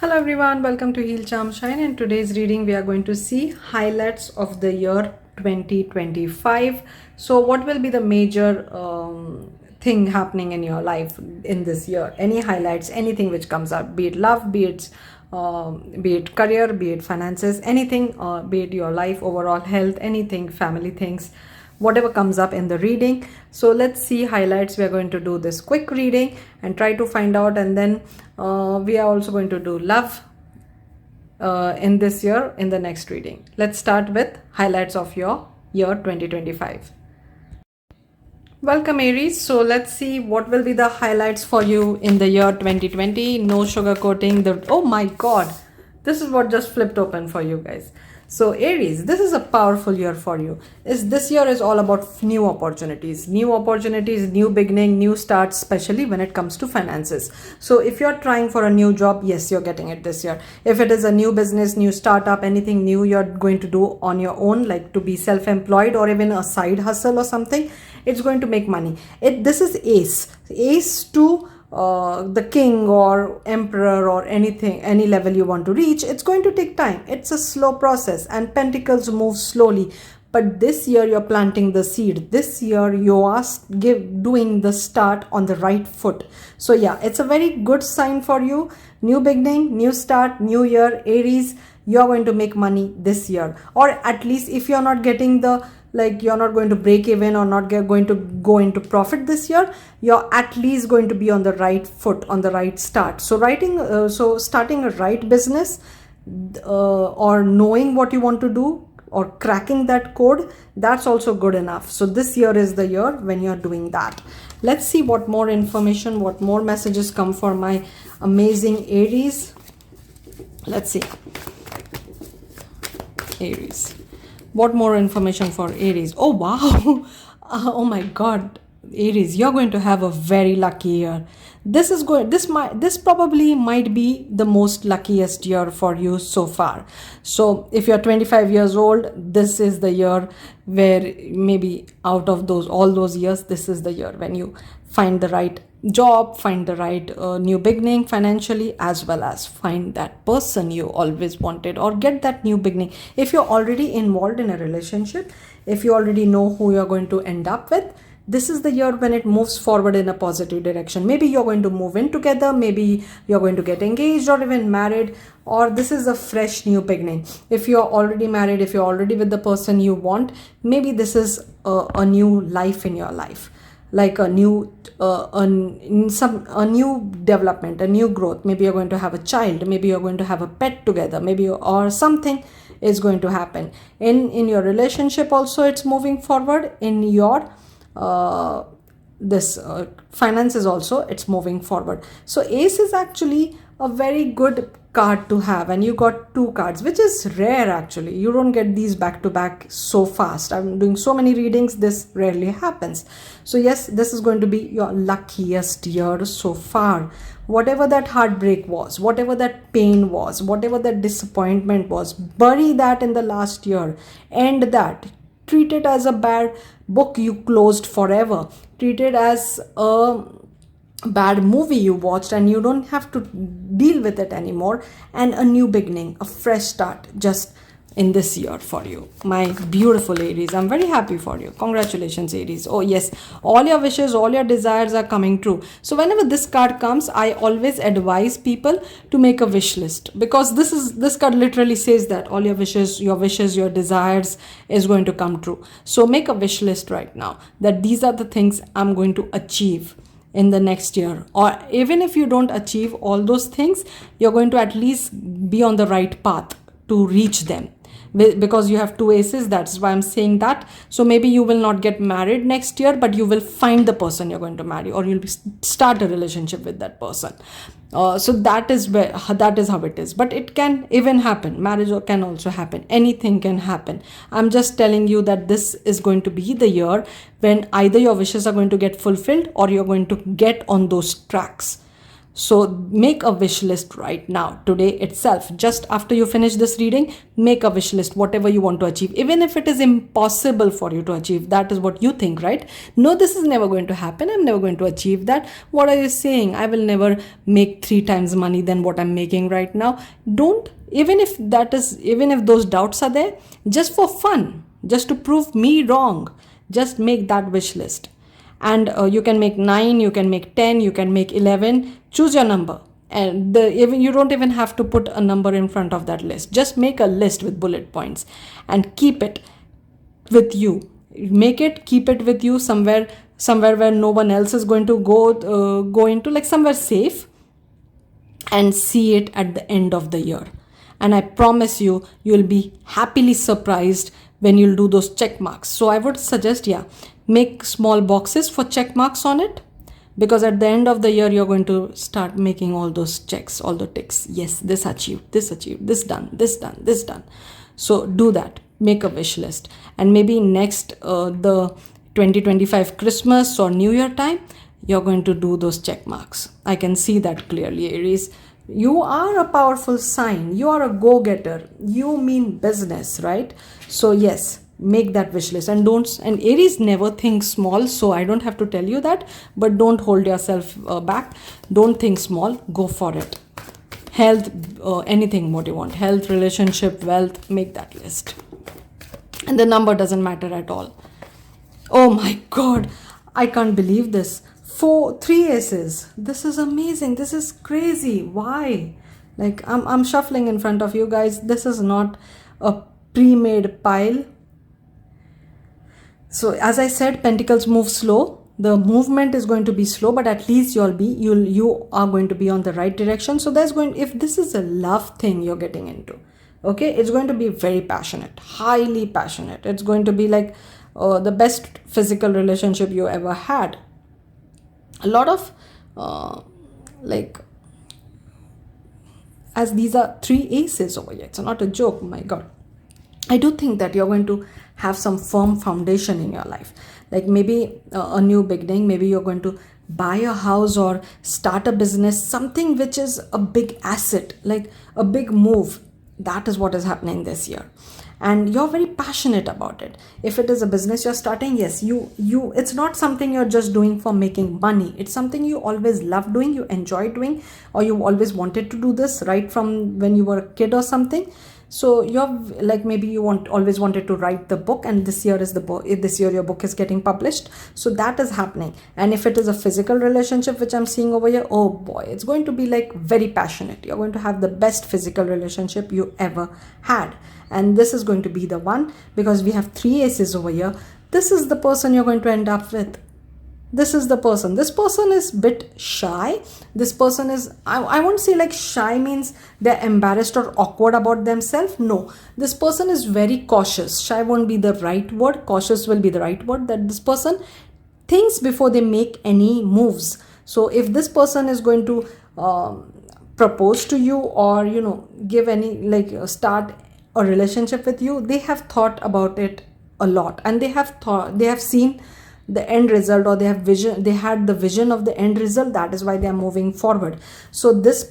Hello everyone, welcome to healcharmshine. In today's reading we are going to see highlights of the year 2025. So what will be the major thing happening in your life in this year? Any highlights, anything which comes up, be it love, be it career, be it finances, anything, be it your life, overall health, anything, family things, whatever comes up in the reading. So let's see highlights. We are going to do this quick reading and try to find out, and then we are also going to do love in this year in the next reading. Let's start with highlights of your year 2025. Welcome Aries. So let's see what will be the highlights for you in the year 2020. No sugarcoating. Oh my god, this is what just flipped open for you guys. So Aries, this is a powerful year for you. This year is all about new opportunities, new beginning, new starts, especially when it comes to finances. So if you're trying for a new job, yes, you're getting it this year. If it is a new business, new startup, anything new you're going to do on your own, like to be self-employed or even a side hustle or something, it's going to make money. This is ace to the king or emperor or anything, any level you want to reach. It's going to take time. It's a slow process, and pentacles move slowly. But this year you're planting the seed. This year you are doing the start on the right foot. So yeah, it's a very good sign for you. New beginning, new start, new year. Aries, you're going to make money this year, or at least if you're not getting the, like, you're not going to break even or not going to go into profit this year, you're at least going to be on the right foot, on the right start. So starting a right business, or knowing what you want to do, or cracking that code, that's also good enough. So this year is the year when you're doing that. Let's see what more information, what more messages come for my amazing Aries. Let's see. Aries, what more information for Aries? Oh wow. Oh my god, Aries, you're going to have a very lucky year. This probably might be the most luckiest year for you so far. So if you're 25 years old, this is the year where, maybe out of all those years, this is the year when you find the right job, find the right new beginning financially, as well as find that person you always wanted, or get that new beginning. If you're already involved in a relationship, if you already know who you're going to end up with, this is the year when it moves forward in a positive direction. Maybe you're going to move in together, maybe you're going to get engaged or even married, or this is a fresh new beginning. If you're already married, if you're already with the person you want, maybe this is a new life in your life, like a new new development, a new growth. Maybe you're going to have a child, maybe you're going to have a pet together, or something is going to happen in your relationship. Also, it's moving forward. In your finances also, it's moving forward. So ace is actually a very good card to have, and you got two cards, which is rare. Actually, you don't get these back to back so fast. I'm doing so many readings, this rarely happens. So yes, this is going to be your luckiest year so far. Whatever that heartbreak was, whatever that pain was, whatever that disappointment was, bury that in the last year. End that. Treat it as a bad book you closed forever. Treat it as a bad movie you watched, and you don't have to deal with it anymore. And a new beginning, a fresh start, just in this year for you, my beautiful Aries. I'm very happy for you. Congratulations, Aries. Oh yes, all your wishes, all your desires are coming true. So whenever this card comes, I always advise people to make a wish list, because this card literally says that all your wishes, your desires is going to come true. So make a wish list right now, that these are the things I'm going to achieve in the next year. Or even if you don't achieve all those things, you're going to at least be on the right path to reach them, because you have two aces. That's why I'm saying that. So maybe you will not get married next year, but you will find the person you're going to marry, or you'll start a relationship with that person. So that is how it is. But it can even happen. Marriage can also happen. Anything can happen. I'm just telling you that this is going to be the year when either your wishes are going to get fulfilled, or you're going to get on those tracks. So make a wish list right now, today itself. Just after you finish this reading, make a wish list, whatever you want to achieve. Even if it is impossible for you to achieve, that is what you think, right? No, this is never going to happen. I'm never going to achieve that. What are you saying? I will never make 3 times money than what I'm making right now. Don't, even if those doubts are there, just for fun, just to prove me wrong, just make that wish list. And you can make 9, you can make 10, you can make 11. Choose your number. And you don't even have to put a number in front of that list. Just make a list with bullet points and keep it with you. Keep it with you somewhere where no one else is going to go into, like somewhere safe, and see it at the end of the year. And I promise you, you'll be happily surprised when you'll do those check marks. So I would suggest, make small boxes for check marks on it, because at the end of the year, you're going to start making all those checks, all the ticks. Yes, this achieved, this done, this done, this done. So do that. Make a wish list. And maybe next, the 2025 Christmas or New Year time, you're going to do those check marks. I can see that clearly, Aries. You are a powerful sign. You are a go-getter. You mean business, right? So yes, make that wish list. And Aries never think small, so I don't have to tell you that, but don't hold yourself back. Don't think small. Go for it. Health, anything what you want. Health, relationship, wealth, make that list. And the number doesn't matter at all. Oh my God, I can't believe this. 3 aces. This is amazing. This is crazy. Why? Like I'm shuffling in front of you guys. This is not a pre-made pile. So as I said, pentacles move slow. The movement is going to be slow, but at least you are going to be on the right direction. So if this is a love thing you're getting into, okay, it's going to be very passionate, highly passionate. It's going to be like the best physical relationship you ever had. A lot of as these are 3 aces over here, it's not a joke. My God, I do think that you're going to have some firm foundation in your life, like maybe a new beginning. Maybe you're going to buy a house or start a business, something which is a big asset, like a big move. That is what is happening this year. And you're very passionate about it. If it is a business you're starting, yes, it's not something you're just doing for making money. It's something you always love doing, you enjoy doing, or you always wanted to do this right from when you were a kid or something. So you're like, maybe you always wanted to write the book, and this year your book is getting published. So that is happening. And if it is a physical relationship, which I'm seeing over here, oh boy, it's going to be like very passionate. You're going to have the best physical relationship you ever had. And this is going to be the one, because we have 3 aces over here. This is the person you're going to end up with. This is the person. This person is a bit shy. This person is, I won't say like shy means they're embarrassed or awkward about themselves. No, this person is very cautious. Shy won't be the right word. Cautious will be the right word. That this person thinks before they make any moves. So if this person is going to propose to you, or, give any, start a relationship with you, they have thought about it a lot, and they have seen the end result, or they had the vision of the end result. That is why they are moving forward. So this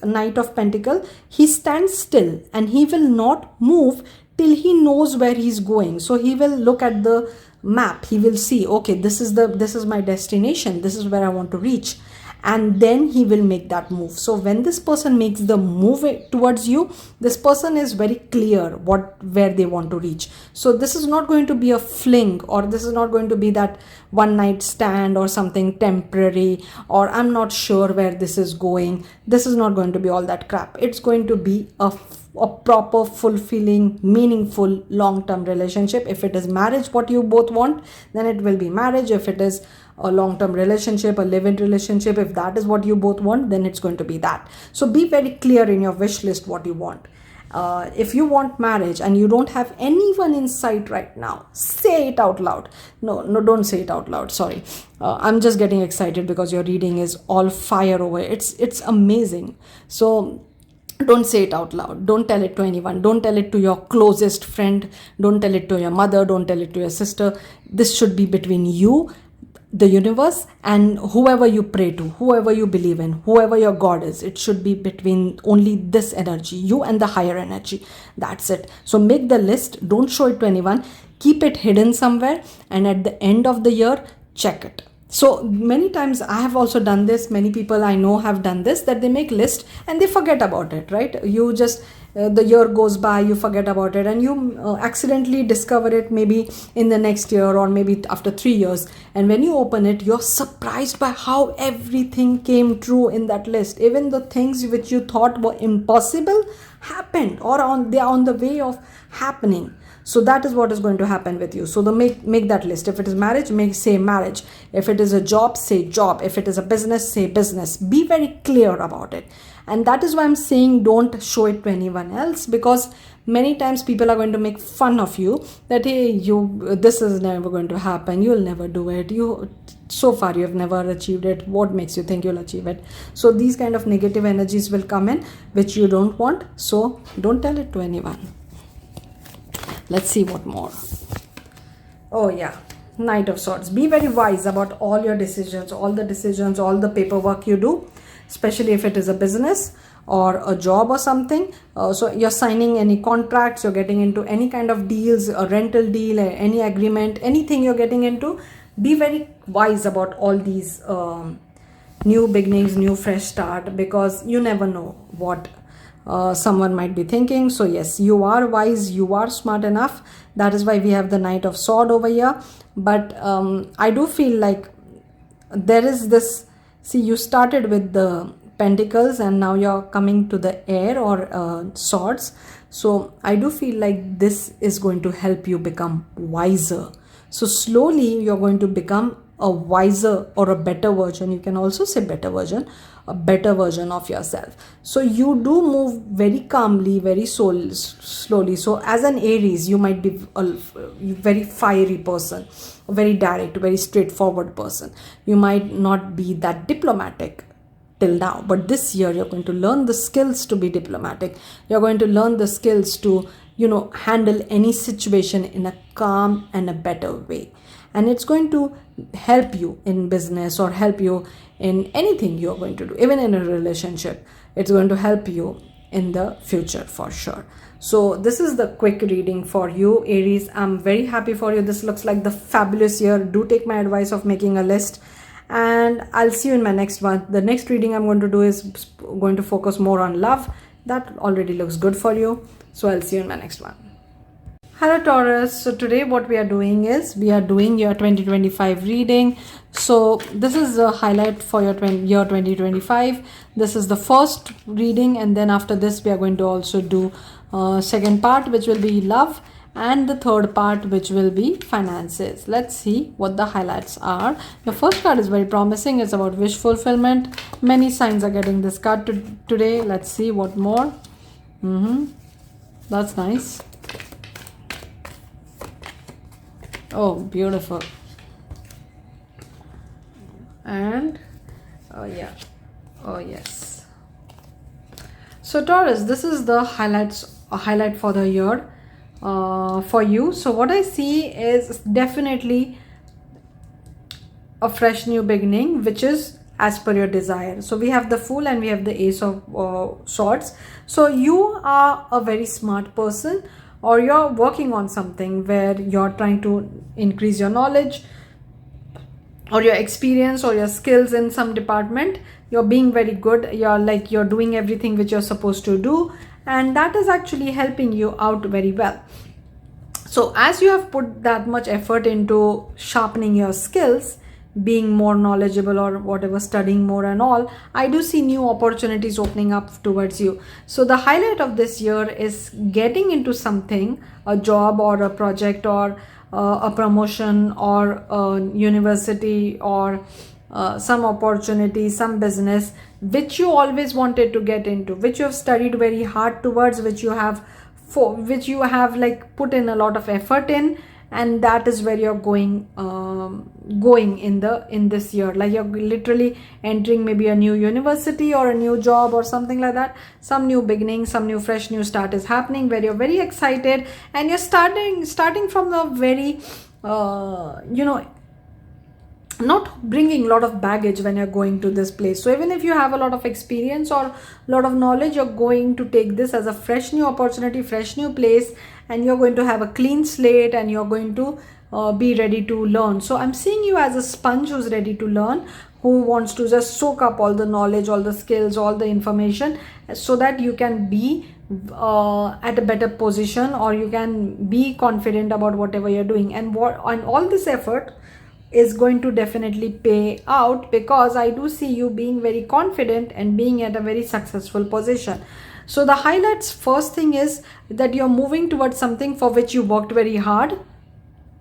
Knight of Pentacle, he stands still and he will not move till he knows where he's going. So he will look at the map. He will see, okay, this is my destination. This is where I want to reach. And then he will make that move. So when this person makes the move towards you, this person is very clear where they want to reach. So this is not going to be a fling, or this is not going to be that one night stand or something temporary, or I'm not sure where this is going. This is not going to be all that crap. It's going to be a proper, fulfilling, meaningful, long-term relationship. If it is marriage, what you both want, then it will be marriage. If it is a long-term relationship, a live-in relationship, if that is what you both want, then it's going to be that. So be very clear in your wish list what you want. If you want marriage and you don't have anyone in sight right now, say it out loud. No, don't say it out loud. Sorry. I'm just getting excited because your reading is all fire over. It's amazing. So don't say it out loud. Don't tell it to anyone. Don't tell it to your closest friend. Don't tell it to your mother. Don't tell it to your sister. This should be between you, the universe and whoever you pray to, whoever you believe in, whoever your God is. It should be between only this energy, you and the higher energy. That's it. So make the list, don't show it to anyone, keep it hidden somewhere, and at the end of the year, check it. So many times I have also done this, many people I know have done this, that they make list and they forget about it, right? You just the year goes by, you forget about it, and you accidentally discover it maybe in the next year or maybe after 3 years, and when you open it, you're surprised by how everything came true in that list. Even the things which you thought were impossible happened, or they are on the way of happening. So that is what is going to happen with you. So make that list. If it is marriage, say marriage. If it is a job, say job. If it is a business, say business. Be very clear about it. And that is why I'm saying don't show it to anyone else, because many times people are going to make fun of you that, hey, this is never going to happen, you'll never do it, so far you have never achieved it, what makes you think you'll achieve it? So these kind of negative energies will come in which you don't want, so don't tell it to anyone. Let's see what more. Oh yeah, Knight of Swords. Be very wise about all your decisions, all the paperwork you do, especially if it is a business or a job or something. So you're signing any contracts, you're getting into any kind of deals, a rental deal, any agreement, anything you're getting into. Be very wise about all these new beginnings, new fresh start, because you never know what someone might be thinking. So yes, you are wise, you are smart enough. That is why we have the Knight of Sword over here. But I do feel like there is this, see, you started with the Pentacles and now you're coming to the air or swords. So I do feel like this is going to help you become wiser. So slowly you're going to become a wiser or a better version. You can also say better version, a better version of yourself. So you do move very calmly, very slowly. So as an Aries, you might be a very fiery person, a very direct, very straightforward person. You might not be that diplomatic till now, but this year you're going to learn the skills to be diplomatic. You're going to learn the skills to, handle any situation in a calm and a better way. And it's going to help you in business or help you in anything you're going to do, even in a relationship. It's going to help you in the future for sure. So this is the quick reading for you, Aries. I'm very happy for you. This looks like the fabulous year. Do take my advice of making a list, and I'll see you in my next one. The next reading I'm going to do is going to focus more on love. That already looks good for you. So I'll see you in my next one. Hello Taurus. So today what we are doing is we are doing your 2025 reading. So this is a highlight for your year 2025. This is the first reading, and then after this we are going to also do second part, which will be love, and the third part, which will be finances. Let's see what the highlights are. The first card is very promising. It's about wish fulfillment. Many signs are getting this card today. Let's see what more. That's nice. Oh, beautiful. And oh yeah, oh yes. So Taurus, this is the highlight for the year for you. So what I see is definitely a fresh new beginning, which is as per your desire. So we have the Fool and we have the Ace of Swords. So you are a very smart person, or you're working on something where you're trying to increase your knowledge or your experience or your skills in some department. You're being very good. You're doing everything which you're supposed to do, and that is actually helping you out very well. So as you have put that much effort into sharpening your skills, being more knowledgeable or whatever, studying more and all, I do see new opportunities opening up towards you. So the highlight of this year is getting into something, a job or a project or a promotion or a university or some opportunity, some business which you always wanted to get into, which you have studied very hard towards, which you have like put in a lot of effort in, and that is where you're going in this year. Like you're literally entering maybe a new university or a new job or something like that. Some new beginning, some new fresh new start is happening where you're very excited, and you're starting from the very not bringing a lot of baggage when you're going to this place. So even if you have a lot of experience or a lot of knowledge, you're going to take this as a fresh new opportunity, fresh new place, and you're going to have a clean slate, and you're going to be ready to learn. So I'm seeing you as a sponge who's ready to learn, who wants to just soak up all the knowledge, all the skills, all the information, so that you can be at a better position, or you can be confident about whatever you're doing. And all this effort is going to definitely pay out, because I do see you being very confident and being at a very successful position. So the highlights, first thing is that you're moving towards something for which you worked very hard,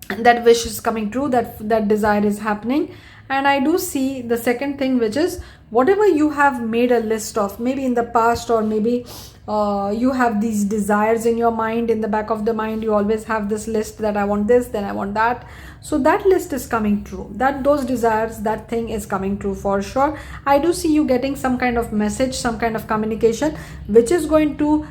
and that wish is coming true, that desire is happening. And I do see the second thing, which is whatever you have made a list of, maybe in the past, or maybe you have these desires in your mind, in the back of the mind you always have this list that I want this, then I want that. So that list is coming true, that those desires, that thing is coming true for sure. I do see you getting some kind of message, some kind of communication, which is going to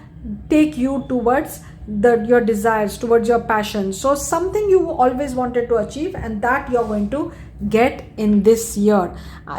take you towards your desires, towards your passion. So something you always wanted to achieve, and that you're going to get in this year.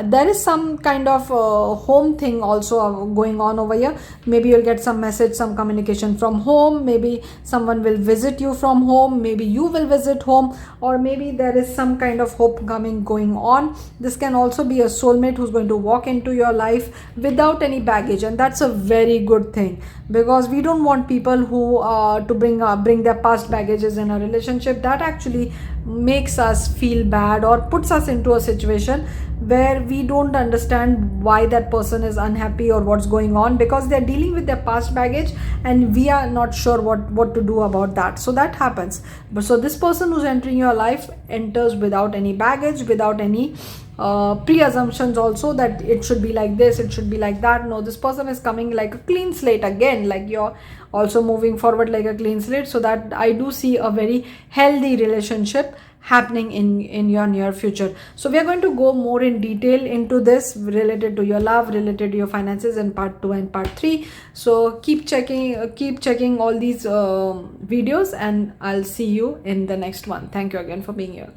There is some kind of home thing also going on over here. Maybe you'll get some message, some communication from home, maybe someone will visit you from home, maybe you will visit home, or maybe there is some kind of hope going on. This can also be a soulmate who's going to walk into your life without any baggage, and that's a very good thing, because we don't want people who to bring their past baggages in a relationship. That actually makes us feel bad, or puts us into a situation where we don't understand why that person is unhappy or what's going on, because they're dealing with their past baggage and we are not sure what to do about that. So that happens. But so this person who's entering your life enters without any baggage, without any pre-assumptions also, that it should be like this, it should be like that. No, this person is coming like a clean slate again, like you're also moving forward like a clean slate. So that I do see a very healthy relationship happening in your near future. So we are going to go more in detail into this, related to your love, related to your finances, in part 2 and part 3. So keep checking all these videos, and I'll see you in the next one. Thank you again for being here.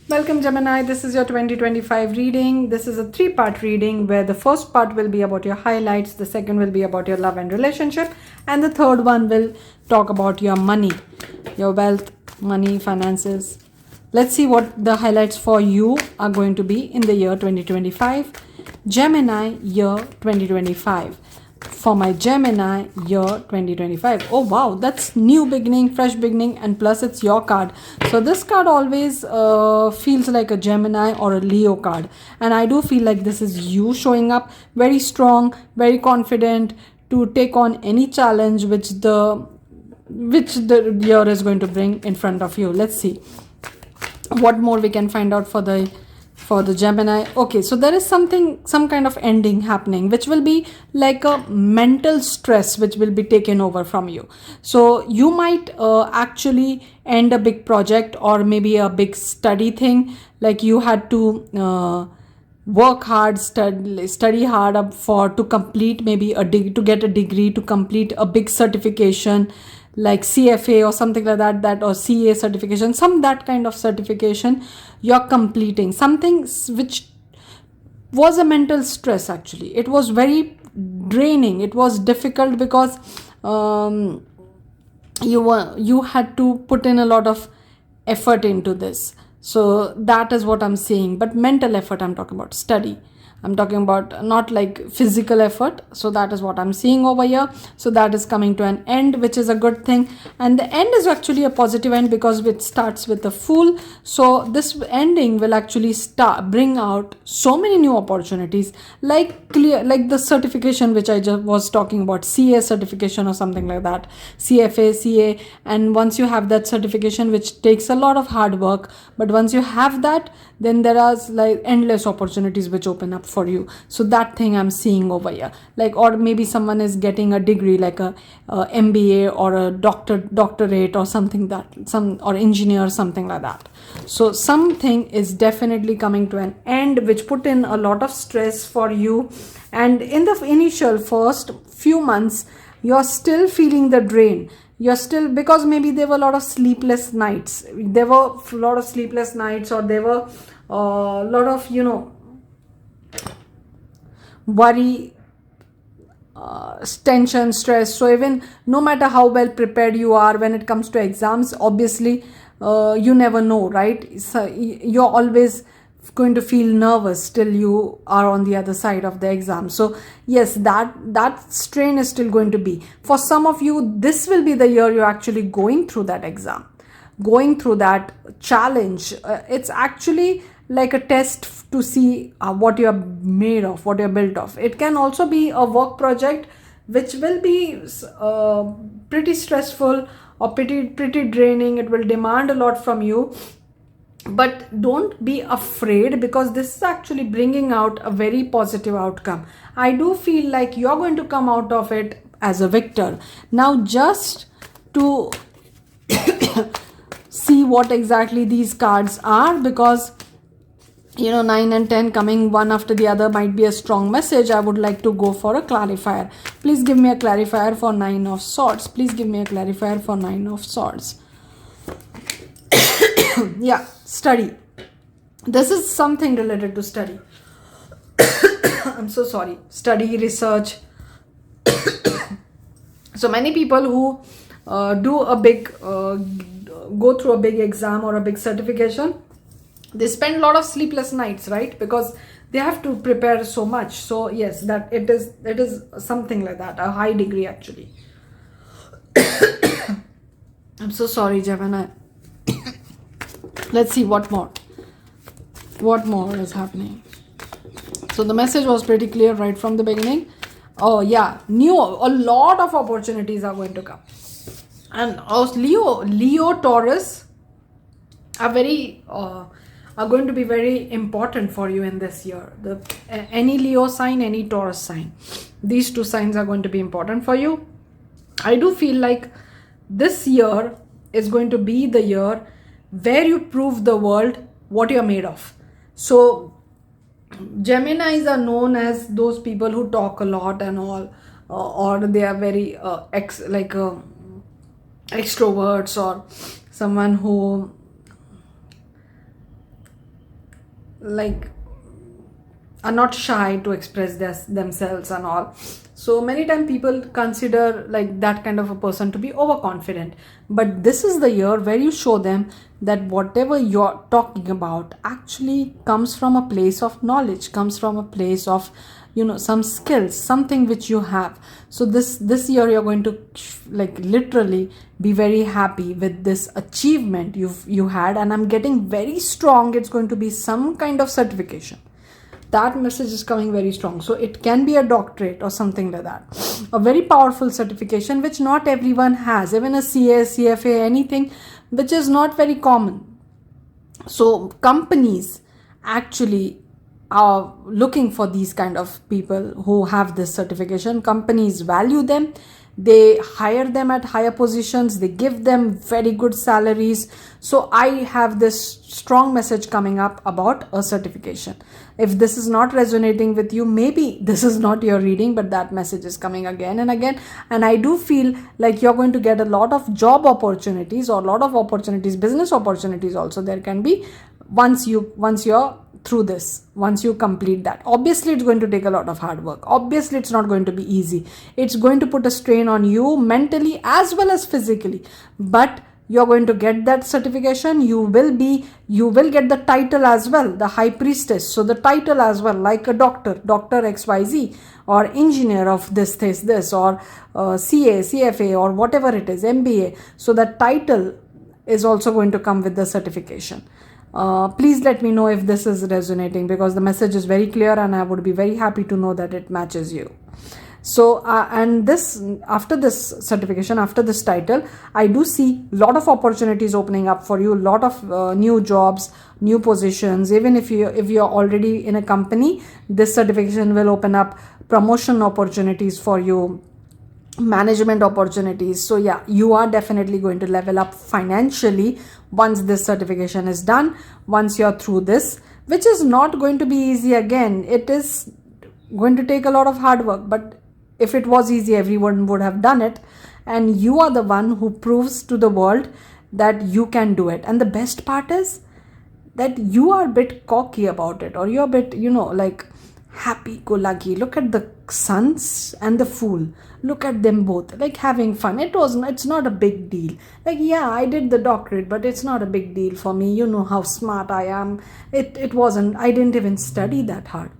Welcome Gemini, this is your 2025 reading. This is a 3-part reading, where the first part will be about your highlights, the second will be about your love and relationship, and the third one will talk about your money, your wealth, money, finances. Let's see what the highlights for you are going to be in the year 2025. Gemini year 2025. For my Gemini year 2025. Oh wow, that's new beginning, fresh beginning, and plus it's your card. So this card always feels like a Gemini or a Leo card, and I do feel like this is you showing up very strong, very confident to take on any challenge which the year is going to bring in front of you. Let's see what more we can find out for the Gemini. Okay, so there is some kind of ending happening, which will be like a mental stress which will be taken over from you. So you might actually end a big project, or maybe a big study thing, like you had to work hard, study hard to complete maybe to get a degree, to complete a big certification like CFA or something like that, or CA certification, that kind of certification. You're completing something which was a mental stress. Actually, it was very draining, it was difficult, because you had to put in a lot of effort into this. So that is what I'm seeing. But mental effort I'm talking about, study I'm talking about, not like physical effort. So that is what I'm seeing over here. So that is coming to an end, which is a good thing. And the end is actually a positive end, because it starts with the Fool. So this ending will actually bring out so many new opportunities, like the certification which I just was talking about, CA certification or something like that, CFA, CA. And once you have that certification, which takes a lot of hard work, but once you have that, then there are like endless opportunities which open up for you. So that thing I'm seeing over here. Like, or maybe someone is getting a degree, like a MBA or a doctorate or something, or engineer, something like that. So something is definitely coming to an end, which put in a lot of stress for you. And in the initial first few months, you're still feeling the drain. You're still, because maybe there were a lot of sleepless nights. Or there were lot of, worry, tension, stress. So even no matter how well prepared you are when it comes to exams, obviously you never know, right? So you're always going to feel nervous till you are on the other side of the exam. So yes, that strain is still going to be. For some of you, this will be the year you're actually going through that exam, going through that challenge. It's actually like a test to see what you're made of, what you're built of. It can also be a work project which will be pretty stressful or pretty draining. It will demand a lot from you, but don't be afraid, because this is actually bringing out a very positive outcome. I do feel like you're going to come out of it as a victor. Now, just to see what exactly these cards are, because 9 and 10 coming one after the other might be a strong message. I would like to go for a clarifier. Please give me a clarifier for 9 of Swords. Please give me a clarifier for 9 of Swords. Yeah, study. This is something related to study. I'm so sorry. Study, research. So many people who go through a big exam or a big certification, they spend a lot of sleepless nights, right? Because they have to prepare so much. So yes, that it is something like that, a high degree actually. I'm so sorry, Gemini. Let's see what more is happening. So the message was pretty clear right from the beginning. Oh yeah, a lot of opportunities are going to come. And Leo, Taurus are going to be very important for you in this year. Any Leo sign, any Taurus sign, these two signs are going to be important for you. I do feel like this year is going to be the year where you prove the world what you're made of. So Geminis are known as those people who talk a lot and all, or they are very extroverts, or someone who are not shy to express themselves and all. So many times people consider that kind of a person to be overconfident, but this is the year where you show them that whatever you're talking about actually comes from a place of knowledge, comes from a place of some skills, something which you have. So this year you're going to literally be very happy with this achievement you had, and I'm getting very strong. It's going to be some kind of certification. That message is coming very strong. So it can be a doctorate or something like that, a very powerful certification which not everyone has, even a CA, CFA, anything which is not very common. So companies actually are looking for these kind of people who have this certification. Companies value them, they hire them at higher positions, they give them very good salaries. So I have this strong message coming up about a certification. If this is not resonating with you, maybe this is not your reading, but that message is coming again and again. And I do feel like you're going to get a lot of job opportunities, or a lot of opportunities, business opportunities also there can be, once you're through this, once you complete that. Obviously it's going to take a lot of hard work. Obviously it's not going to be easy. It's going to put a strain on you mentally as well as physically, but you're going to get that certification. You will get the title as well, the high priestess. So the title as well, like a doctor XYZ, or engineer of this, or CA, CFA, or whatever it is, MBA. So the title is also going to come with the certification. Please let me know if this is resonating, because the message is very clear and I would be very happy to know that it matches you. So and this, after this certification, after this title, I do see a lot of opportunities opening up for you, a lot of new jobs, new positions. Even if you're already in a company, this certification will open up promotion opportunities for you, management opportunities. So yeah, you are definitely going to level up financially once this certification is done, once you're through this, which is not going to be easy. Again, it is going to take a lot of hard work, but if it was easy, everyone would have done it. And you are the one who proves to the world that you can do it. And the best part is, that you are a bit cocky about it, or you're a bit, like happy go lucky. Look at the suns and the fool. Look at them both, like having fun. It's not a big deal. Like, yeah, I did the doctorate, but it's not a big deal for me. You know how smart I am. It wasn't, I didn't even study that hard.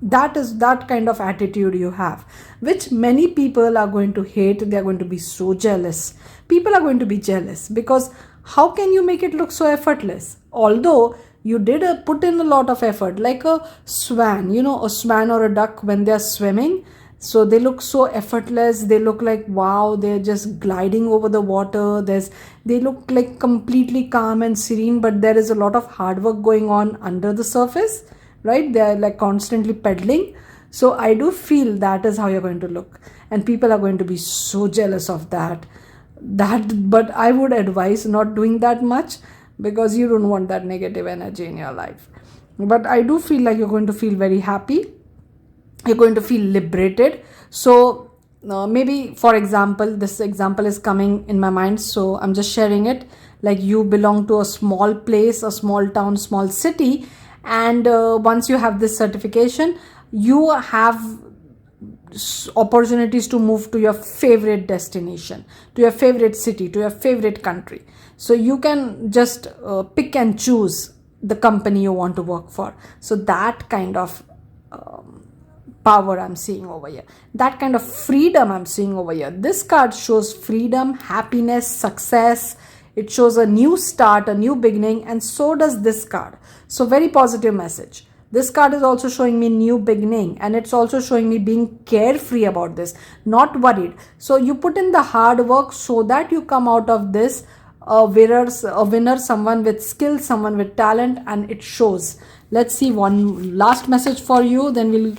That is that kind of attitude you have, which many people are going to hate. They're going to be so jealous. People are going to be jealous because how can you make it look so effortless? Although you did put in a lot of effort, like a swan, a swan or a duck when they're swimming. So they look so effortless. They look like, wow, they're just gliding over the water. They look like completely calm and serene, but there is a lot of hard work going on under the surface, right? They're like constantly pedaling. So I do feel that is how you're going to look. And people are going to be so jealous of that. But I would advise not doing that much, because you don't want that negative energy in your life. But I do feel like you're going to feel very happy. You're going to feel liberated. So maybe, for example, this example is coming in my mind, so I'm just sharing it. Like, you belong to a small place, a small town, small city, and once you have this certification, you have opportunities to move to your favorite destination, to your favorite city, to your favorite country. So you can just pick and choose the company you want to work for. So that kind of power I'm seeing over here, that kind of freedom I'm seeing over here. This card shows freedom, happiness, success. It shows a new start, a new beginning, and so does this card. So very positive message. This card is also showing me new beginning, and it's also showing me being carefree about this, not worried. So you put in the hard work so that you come out of this a winner, someone with skill, someone with talent, and it shows. Let's see one last message for you, then we'll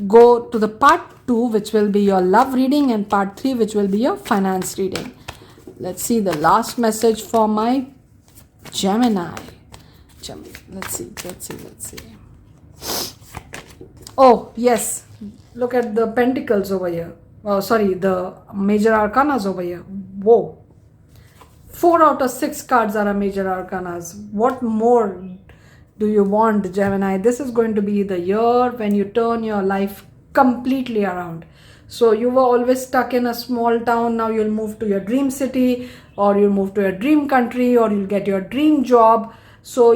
go to the part 2, which will be your love reading, and part 3, which will be your finance reading. Let's see the last message for my Gemini. Let's see. Oh, yes. Look at the pentacles over here. Oh, sorry, the major arcanas over here. Whoa. 4 out of 6 cards are a major arcanas. What more do you want, Gemini? This is going to be the year when you turn your life completely around. So you were always stuck in a small town. Now you'll move to your dream city, or you'll move to your dream country, or you'll get your dream job. So,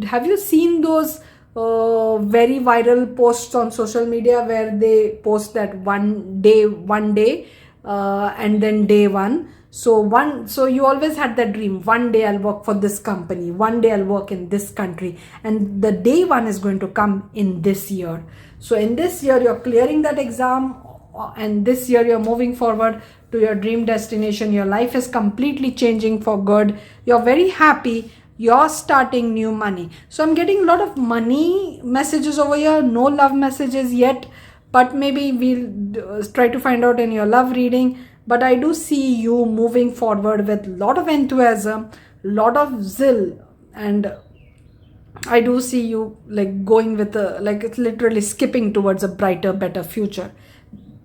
have you seen those very viral posts on social media where they post that one day, and then day one? So you always had that dream. One day I'll work for this company. One day I'll work in this country. And the day one is going to come in this year. So in this year, you're clearing that exam. And this year, you're moving forward to your dream destination. Your life is completely changing for good. You're very happy. You're starting new money. So I'm getting a lot of money messages over here. No love messages yet. But maybe we'll try to find out in your love reading. But I do see you moving forward with a lot of enthusiasm, a lot of zeal, and I do see you like going with it's literally skipping towards a brighter, better future.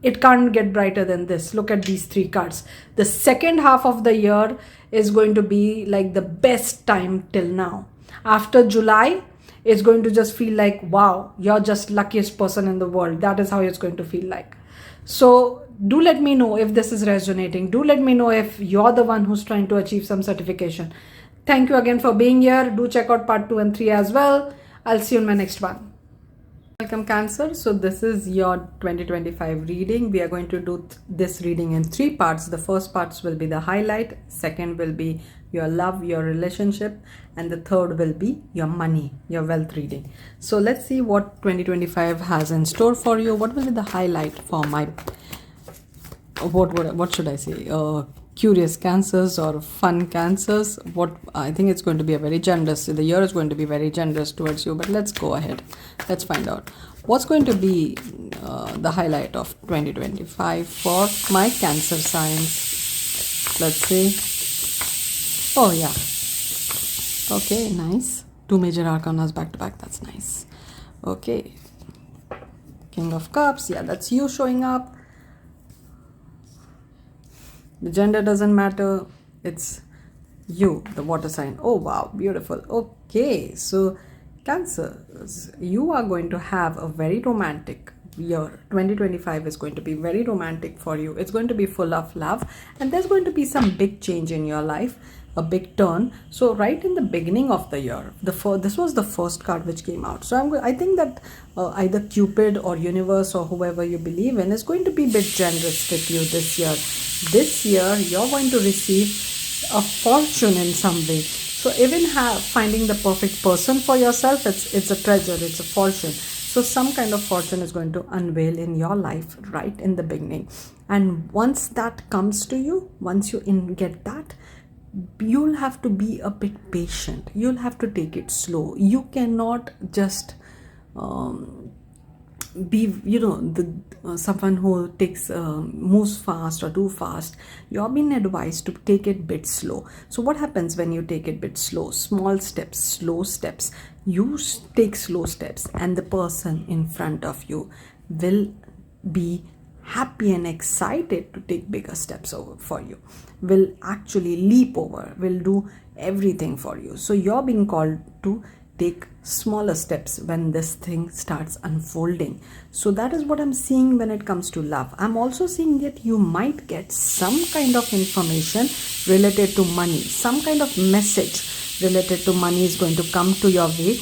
It can't get brighter than this. Look at these 3 cards. The second half of the year is going to be like the best time till now. After July, it's going to just feel like, wow, you're just luckiest person in the world. That is how it's going to feel like. So do let me know if this is resonating. Do let me know if you're the one who's trying to achieve some certification. Thank you again for being here. Do check out part 2 and 3 as well. I'll see you in my next one. Welcome, Cancer. So this is your 2025 reading. We are going to do this reading in 3 parts. The first parts will be the highlight. Second will be your love, your relationship, and the third will be your money, your wealth reading. So let's see what 2025 has in store for you. What will be the highlight for my what should I say, curious Cancers or fun Cancers? What I think it's going to be a very generous, the year is going to be very generous towards you. But let's go ahead, let's find out what's going to be the highlight of 2025 for my Cancer signs. Let's see. Oh yeah, okay, nice. 2 major arcanas back to back, that's nice. Okay, King of Cups, yeah, that's you showing up. The gender doesn't matter, it's You, the water sign. Oh wow, beautiful. Okay, so Cancer, you are going to have a very romantic year. 2025 is going to be very romantic for you. It's going to be full of love, and there's going to be some big change in your life, a big turn. So right in the beginning of the year, this was the first card which came out. So I think that either Cupid or universe or whoever you believe in is going to be a bit generous with you this year. This year you're going to receive a fortune in some way. So even finding the perfect person for yourself, it's a treasure, it's a fortune. So some kind of fortune is going to unveil in your life right in the beginning. And once that comes to you, once you get that, you'll have to be a bit patient. You'll have to take it slow. You cannot just be someone who takes moves fast or too fast. You're being advised to take it bit slow. So what happens when you take it bit slow? Small steps, slow steps. You take slow steps, and the person in front of you will be happy and excited to take bigger steps over for you, will actually leap over, will do everything for you. So you're being called to take smaller steps when this thing starts unfolding. So that is what I'm seeing when it comes to love. I'm also seeing that you might get some kind of information related to money. Some kind of message related to money is going to come to your way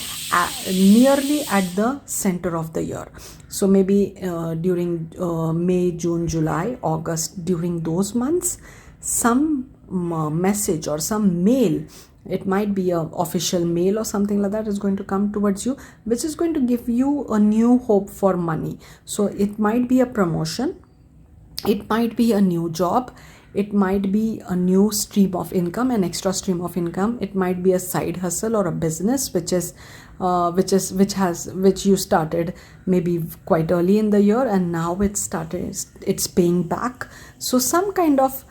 nearly at the center of the year. So maybe during May, June, July, August, during those months, some message or some mail, it might be an official mail or something like that, is going to come towards you, which is going to give you a new hope for money. So it might be a promotion, it might be a new job, it might be a new stream of income, an extra stream of income. It might be a side hustle or a business which you started maybe quite early in the year, and now it's paying back. So some kind of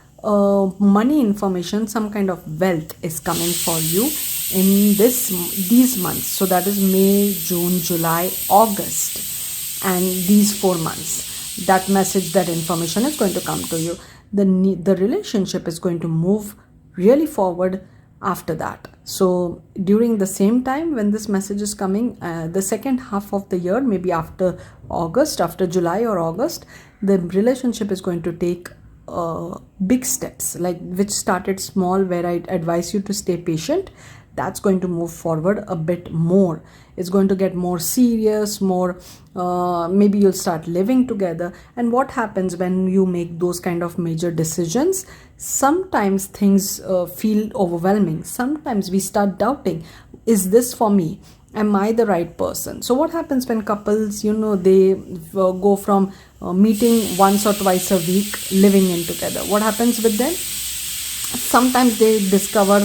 money information, some kind of wealth is coming for you in these months. So that is May, June, July, August, and these 4 months. That message, that information is going to come to you. The relationship is going to move really forward after that. So during the same time when this message is coming, the second half of the year, maybe after July or August, the relationship is going to take big steps, like which started small, where I advise you to stay patient. That's going to move forward a bit more. It's going to get more serious, more maybe you'll start living together. And what happens when you make those kind of major decisions? Sometimes things feel overwhelming. Sometimes we start doubting, is this for me? Am I the right person? So what happens when couples, they go from meeting once or twice a week, living in together? What happens with them? Sometimes they discover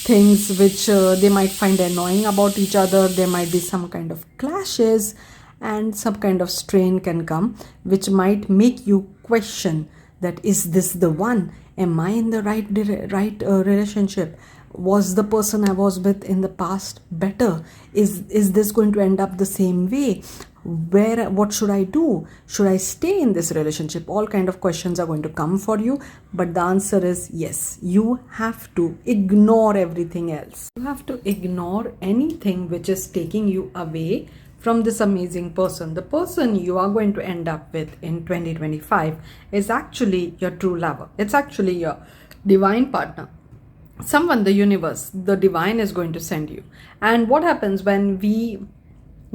things which they might find annoying about each other. There might be some kind of clashes, and some kind of strain can come, which might make you question that, is this the one? Am I in the right relationship? Was the person I was with in the past better? Is this going to end up the same way? What should I do? Should I stay in this relationship? All kind of questions are going to come for you, but the answer is yes. You have to ignore everything else. You have to ignore anything which is taking you away from this amazing person. The person you are going to end up with in 2025 is actually your true lover. It's actually your divine partner. Someone, the universe, the divine is going to send you. And what happens when we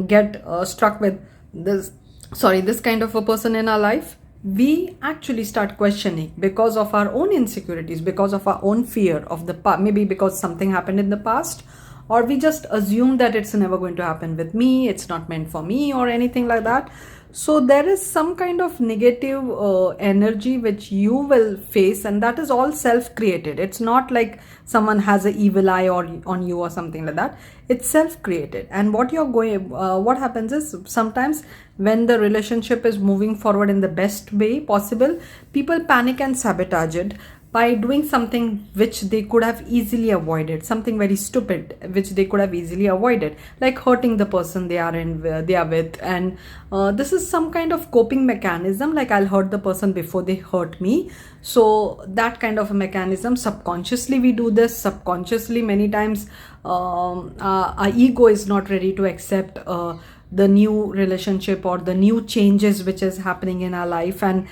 get struck with this kind of a person in our life? We actually start questioning because of our own insecurities, because of our own fear of the past, maybe because something happened in the past, or we just assume that it's never going to happen with me, it's not meant for me, or anything like that. So there is some kind of negative energy which you will face, and that is all self-created. It's not like someone has an evil eye on you or something like that. It's self-created. And what happens is, sometimes when the relationship is moving forward in the best way possible, people panic and sabotage it by doing something which they could have easily avoided, something very stupid which they could have easily avoided, like hurting the person they are with. And this is some kind of coping mechanism, like I'll hurt the person before they hurt me. So that kind of a mechanism, subconsciously we do this. Subconsciously many times our ego is not ready to accept the new relationship or the new changes which is happening in our life. And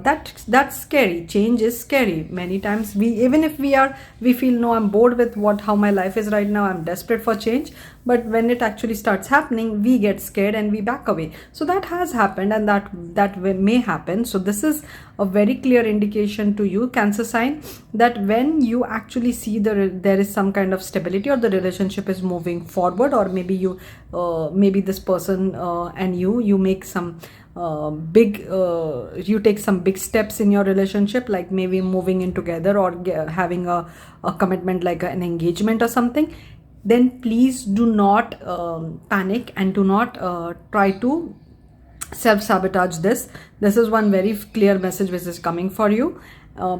that's scary. Change is scary. Many times even if we feel, no, I'm bored with how my life is right now, I'm desperate for change, but when it actually starts happening, we get scared and we back away. So that has happened, and that may happen. So this is a very clear indication to you, Cancer sign, that when you actually see there is some kind of stability, or the relationship is moving forward, or maybe maybe this person and you make some you take some big steps in your relationship, like maybe moving in together, or having a commitment, like an engagement or something, then please do not panic, and do not try to self-sabotage this. This is one very clear message which is coming for you,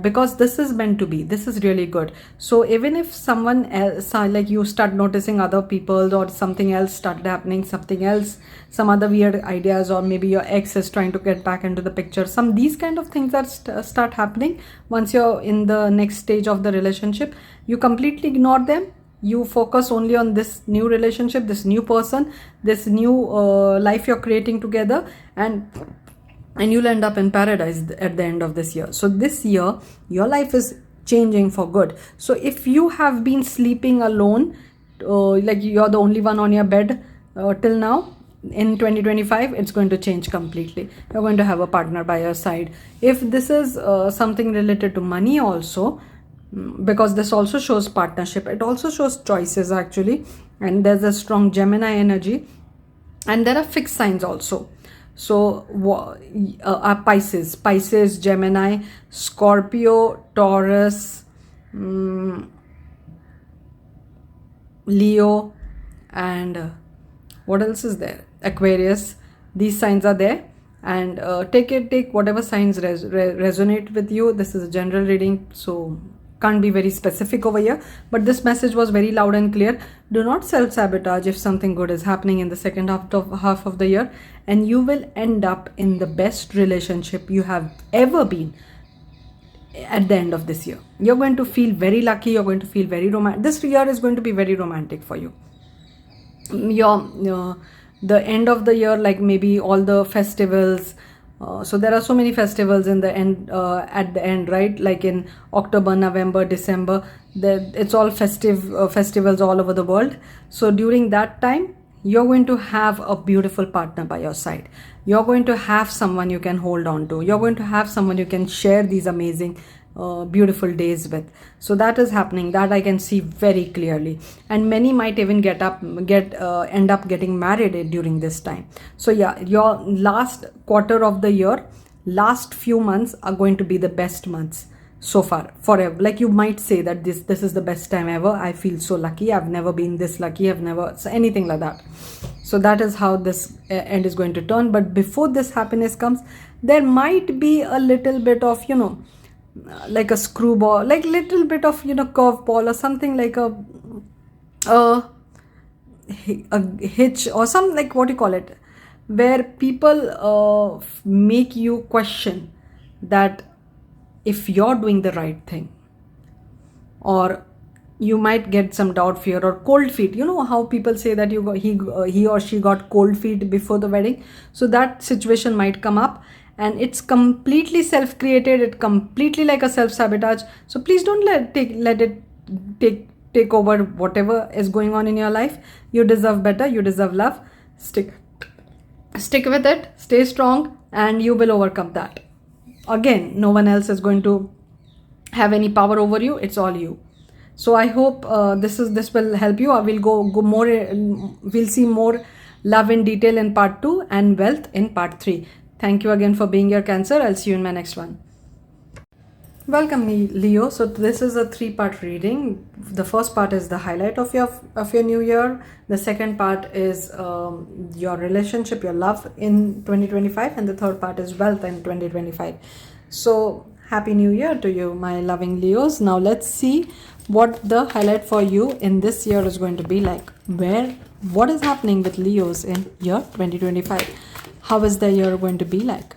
because this is meant to be. This is really good. So even if someone else, like you start noticing other people, or something else started happening, some other weird ideas, or maybe your ex is trying to get back into the picture, these kind of things that start happening once you're in the next stage of the relationship, you completely ignore them. You focus only on this new relationship, this new person, this new life you're creating together, and you'll end up in paradise at the end of this year. So this year, your life is changing for good. So if you have been sleeping alone, like you're the only one on your bed till now, in 2025, it's going to change completely. You're going to have a partner by your side. If this is something related to money also, because this also shows partnership, it also shows choices actually, and there's a strong Gemini energy, and there are fixed signs also. So Pisces, Gemini, Scorpio, Taurus, Leo, and what else is there? Aquarius. These signs are there, and take whatever signs resonate with you. This is a general reading, so can't be very specific over here, but this message was very loud and clear. Do not self-sabotage if something good is happening in the second half of the year, and you will end up in the best relationship you have ever been at the end of this year. You're going to feel very lucky. You're going to feel very romantic. This year is going to be very romantic for you. The end of the year, like maybe all the festivals, so there are so many festivals in the end, at the end, right? Like in October, November, December, it's all festivals all over the world. So during that time, you're going to have a beautiful partner by your side. You're going to have someone you can hold on to. You're going to have someone you can share these amazing beautiful days with. So that is happening, that I can see very clearly, and many might even end up getting married during this time. So yeah, your last quarter of the year, last few months are going to be the best months so far, forever. Like you might say that this is the best time ever. I feel so lucky. I've never been this lucky. I've never, anything like that. So that is how this end is going to turn. But before this happiness comes, there might be a little bit of, like a screwball, like little bit of, curveball, or something like a hitch, or some, like, what do you call it, where people make you question that if you're doing the right thing, or you might get some doubt, fear, or cold feet. You know how people say that he or she got cold feet before the wedding. So that situation might come up, and it's completely self-created. It's completely like a self-sabotage. So please don't let it take over whatever is going on in your life. You deserve better. You deserve love. Stick with it. Stay strong, and you will overcome that. Again, no one else is going to have any power over you. It's all you. So I hope this will help you. I will go more. We'll see more love in detail in part 2 and wealth in part 3. Thank you again for being here, Cancer. I'll see you in my next one. Welcome, Leo. So this is a 3-part reading. The first part is the highlight of your new year. The second part is your relationship, your love in 2025, and the third part is wealth in 2025. So Happy New Year to you, my loving Leos. Now let's see what the highlight for you in this year is going to be like. What is happening with Leos in year 2025? How is the year going to be like?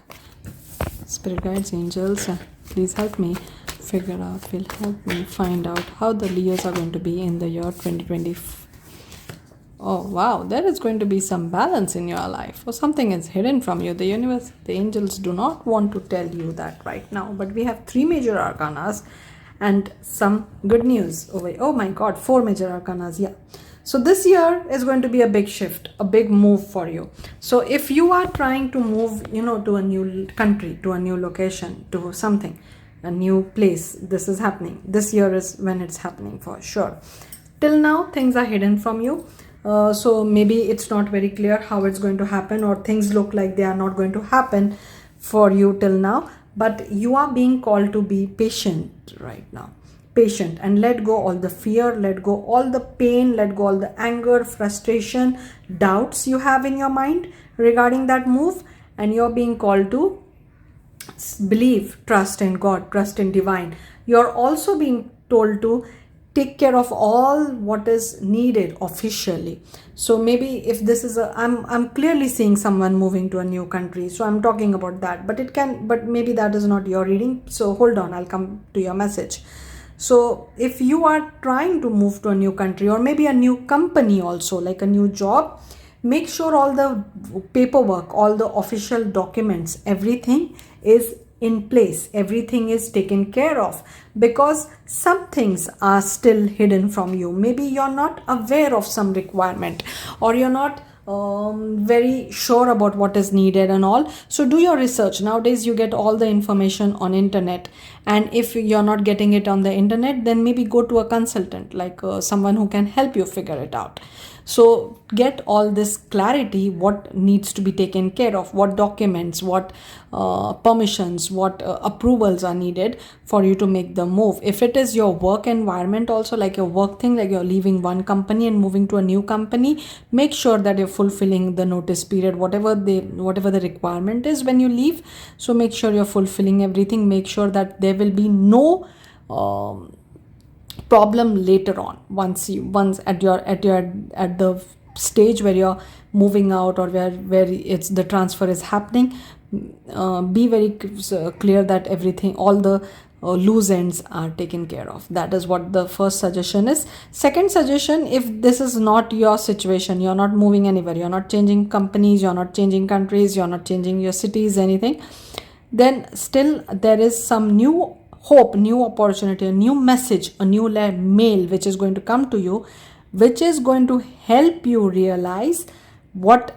Spirit guides, angels, please help me figure out, will help me find out how the Leos are going to be in the year 2025. Oh wow, there is going to be some balance in your life, or something is hidden from you. The universe, the angels do not want to tell you that right now, but we have 3 major arcanas and some good news over. Oh my god, 4 major arcanas. Yeah, so this year is going to be a big shift, a big move for you. So if you are trying to move, to a new country, to a new location, to something, a new place, this is happening. This year is when it's happening for sure. Till now things are hidden from you. So maybe it's not very clear how it's going to happen, or things look like they are not going to happen for you till now, but you are being called to be patient right now. Patient and let go all the fear, let go all the pain, let go all the anger, frustration, doubts you have in your mind regarding that move, and you're being called to believe, trust in God, trust in divine. You're also being told to take care of all what is needed officially. So maybe if this is I'm clearly seeing someone moving to a new country, so I'm talking about that, but maybe that is not your reading, so hold on, I'll come to your message. So if you are trying to move to a new country, or maybe a new company also, like a new job, make sure all the paperwork, all the official documents, everything is in place, everything is taken care of, because some things are still hidden from you. Maybe you're not aware of some requirement, or you're not very sure about what is needed and all. So do your research. Nowadays you get all the information on internet, and if you're not getting it on the internet, then maybe go to a consultant, like someone who can help you figure it out. So get all this clarity, what needs to be taken care of, what documents, what permissions, what approvals are needed for you to make the move. If it is your work environment also, like your work thing, like you're leaving one company and moving to a new company, make sure that you're fulfilling the notice period, whatever the requirement is when you leave. So make sure you're fulfilling everything. Make sure that there will be no problem later on, once at the stage where you're moving out, or where it's the transfer is happening. Be very clear that everything, all the loose ends are taken care of. That is what the first suggestion is. Second suggestion, if this is not your situation, you're not moving anywhere, you're not changing companies, you're not changing countries, you're not changing your cities, anything, then still there is some new hope, new opportunity, a new message, a new mail which is going to come to you, which is going to help you realize what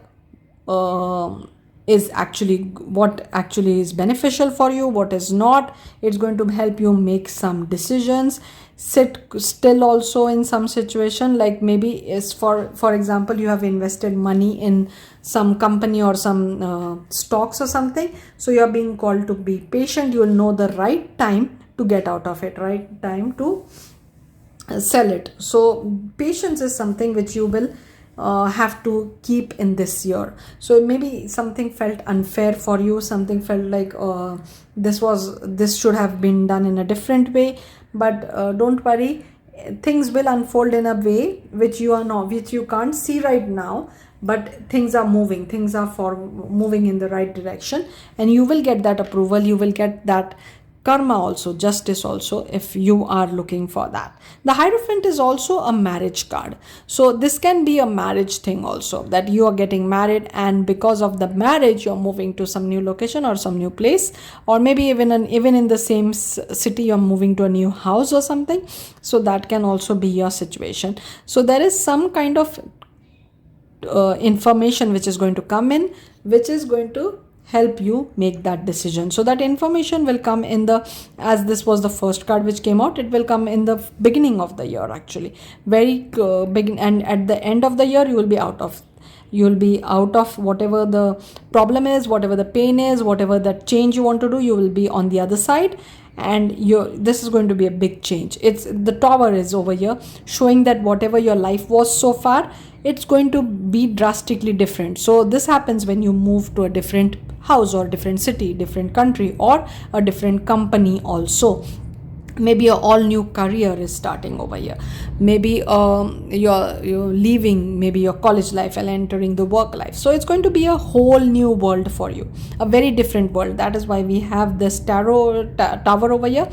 actually is beneficial for you, what is not. It's going to help you make some decisions. Sit still also in some situation, like maybe is for example, you have invested money in some company or some stocks or something, so you're being called to be patient. You will know the right time to get out of it, right time to sell it. So patience is something which you will have to keep in this year. So maybe something felt unfair for you, something felt like this should have been done in a different way, but don't worry, things will unfold in a way which you can't see right now, but things are moving, moving in the right direction, and you will get that approval, you will get that karma also, justice also, if you are looking for that. The Hierophant is also a marriage card. So this can be a marriage thing also, that you are getting married, and because of the marriage you're moving to some new location or some new place, or maybe even in the same city you're moving to a new house or something. So that can also be your situation. So there is some kind of information which is going to come in, which is going to help you make that decision. So that information will come as this was the first card which came out, it will come in the beginning of the year, actually very big, and at the end of the year you will be out of whatever the problem is, whatever the pain is, whatever that change you want to do, you will be on the other side, and this is going to be a big change. It's the Tower is over here, showing that whatever your life was so far, it's going to be drastically different. So this happens when you move to a different house or different city, different country, or a different company also. Maybe a all new career is starting over here. Maybe you're leaving maybe your college life and entering the work life. So it's going to be a whole new world for you, a very different world. That is why we have this tarot tower over here,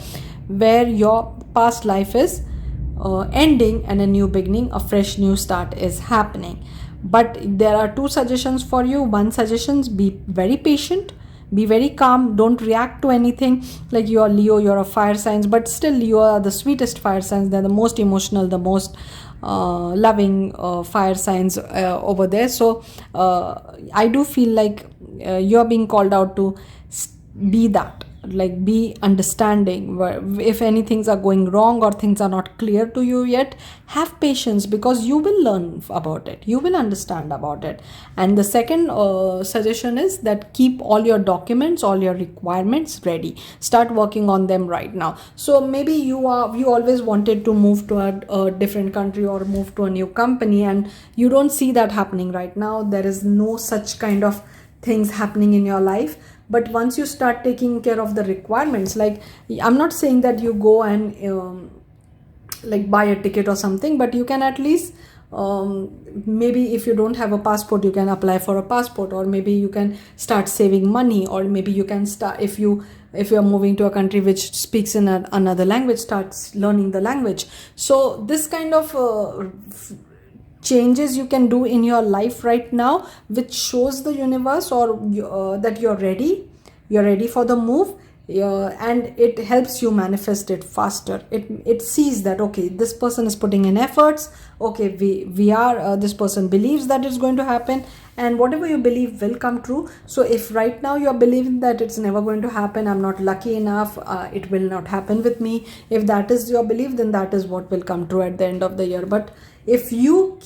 where your past life is ending and a new beginning, a fresh new start is happening. But there are two suggestions for you. One suggestion: be very patient, be very calm, don't react to anything. Like you're Leo, you're a fire signs, but still you are the sweetest fire signs. They're the most emotional, the most loving fire signs over there. So I do feel like you're being called out to be that, like be understanding. If any things are going wrong or things are not clear to you yet, have patience, because you will learn about it, you will understand about it. And the second suggestion is that keep all your documents, all your requirements ready, start working on them right now. So maybe you always wanted to move to a different country or move to a new company, and you don't see that happening right now. There is no such kind of things happening in your life. But once you start taking care of the requirements, like I'm not saying that you go and like buy a ticket or something, but you can at least maybe if you don't have a passport, you can apply for a passport, or maybe you can start saving money, or maybe you can start, if you're moving to a country which speaks in another language, starts learning the language. So this kind of changes you can do in your life right now, which shows the universe or that you're ready for the move. And it helps you manifest it faster. It sees that, okay, this person is putting in efforts, okay, we are this person believes that it's going to happen, and whatever you believe will come true. So if right now you're believing that it's never going to happen, I'm not lucky enough, it will not happen with me, if that is your belief, then that is what will come true at the end of the year. But if you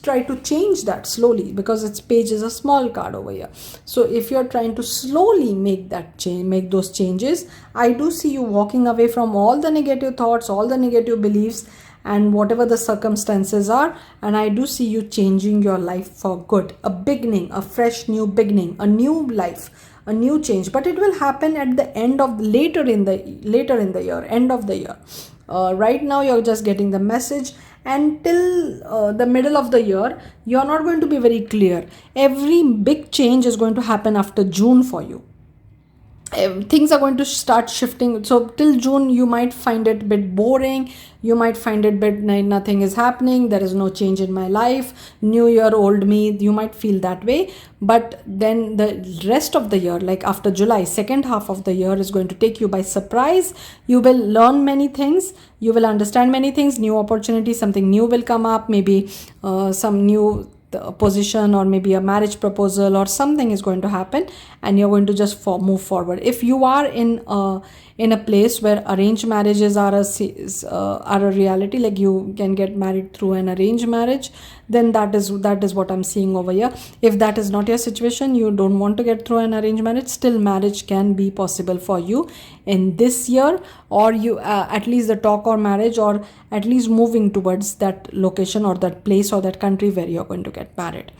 try to change that slowly, because its page is a small card over here, so if you're trying to slowly make that change, make those changes, I do see you walking away from all the negative thoughts, all the negative beliefs, and whatever the circumstances are, and I do see you changing your life for good, a beginning, a fresh new beginning, a new life, a new change. But it will happen at the end of later in the year, end of the year. Right now you're just getting the message, and till the middle of the year you're not going to be very clear. Every big change is going to happen after June for you. Things are going to start shifting. So till June you might find it a bit boring, you might find it bit nothing is happening, there is no change in my life, new year old me, you might feel that way. But then the rest of the year, like after July, second half of the year is going to take you by surprise. You will learn many things, you will understand many things, new opportunities, something new will come up, maybe some new position, or maybe a marriage proposal or something is going to happen, and you're going to just move forward. If you are in a place where arranged marriages are a reality, like you can get married through an arranged marriage, then that is what I'm seeing over here. If that is not your situation, you don't want to get through an arranged marriage, still marriage can be possible for you in this year, or you at least the talk or marriage, or at least moving towards that location or that place or that country where you're going to get married,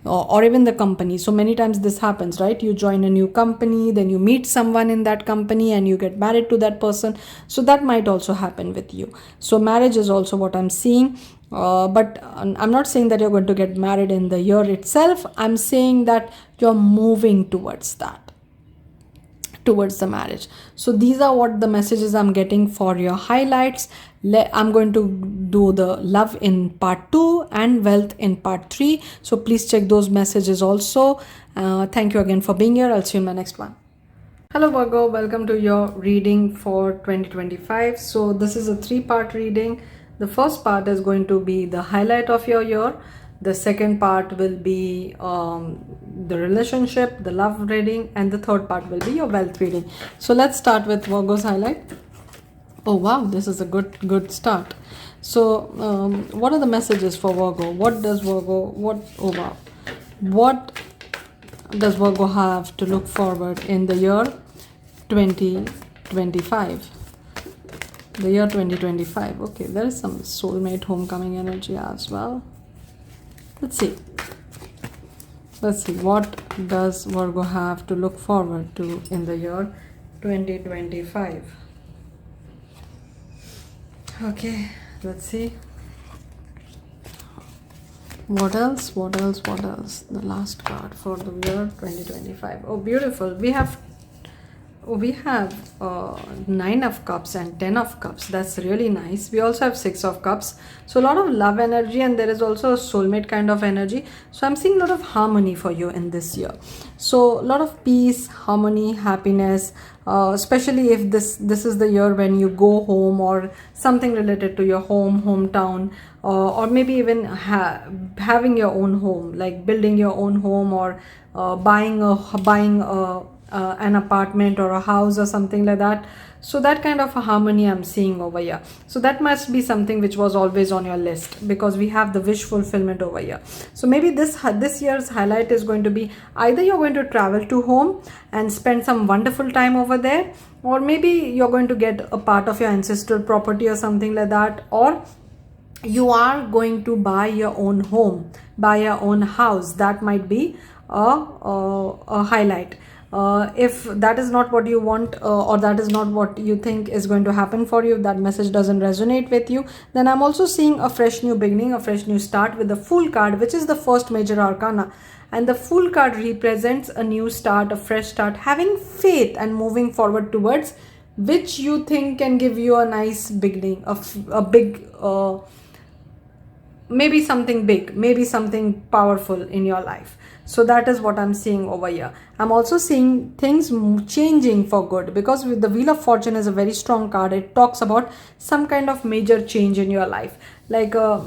or even the company. So many times this happens, right? You join a new company, then you meet someone in that company and you get married to that person. So that might also happen with you. So marriage is also what I'm seeing. But I'm not saying that you're going to get married in the year itself. I'm saying that you're moving towards that, towards the marriage. So these are what the messages I'm getting for your highlights. I'm going to do the love in part 2 and wealth in part 3. So please check those messages also. Thank you again for being here. I'll see you in my next one. Hello Virgo, welcome to your reading for 2025. So this is a 3-part reading. The first part is going to be the highlight of your year. The second part will be the relationship, the love reading, and the third part will be your wealth reading. So let's start with Virgo's highlight. Oh wow, this is a good start. So what are the messages for Virgo? What does Virgo have to look forward in the year 2025? The year 2025. Okay, there is some soulmate homecoming energy as well. Let's see. Let's see, what does Virgo have to look forward to in the year 2025? Okay, let's see. What else? The last card for the year 2025. Oh, beautiful. We have 9 of cups and 10 of cups. That's really nice. We also have 6 of cups, so a lot of love energy, and there is also a soulmate kind of energy. So I'm seeing a lot of harmony for you in this year. So a lot of peace, harmony, happiness, especially if this is the year when you go home, or something related to your hometown, or maybe even having your own home, like building your own home, or buying an apartment or a house or something like that. So that kind of a harmony I'm seeing over here. So that must be something which was always on your list, because we have the wish fulfillment over here. So maybe this year's highlight is going to be either you're going to travel to home and spend some wonderful time over there, or maybe you're going to get a part of your ancestral property or something like that, or you are going to buy your own home, buy your own house. That might be a highlight. If that is not what you want, or that is not what you think is going to happen for you, that message doesn't resonate with you, then I'm also seeing a fresh new beginning, a fresh new start with the Fool card, which is the first major arcana. And the Fool card represents a new start, a fresh start, having faith and moving forward towards which you think can give you a nice beginning, a big maybe something big, maybe something powerful in your life. So that is what I'm seeing over here. I'm also seeing things changing for good, because with the Wheel of Fortune is a very strong card. It talks about some kind of major change in your life, like a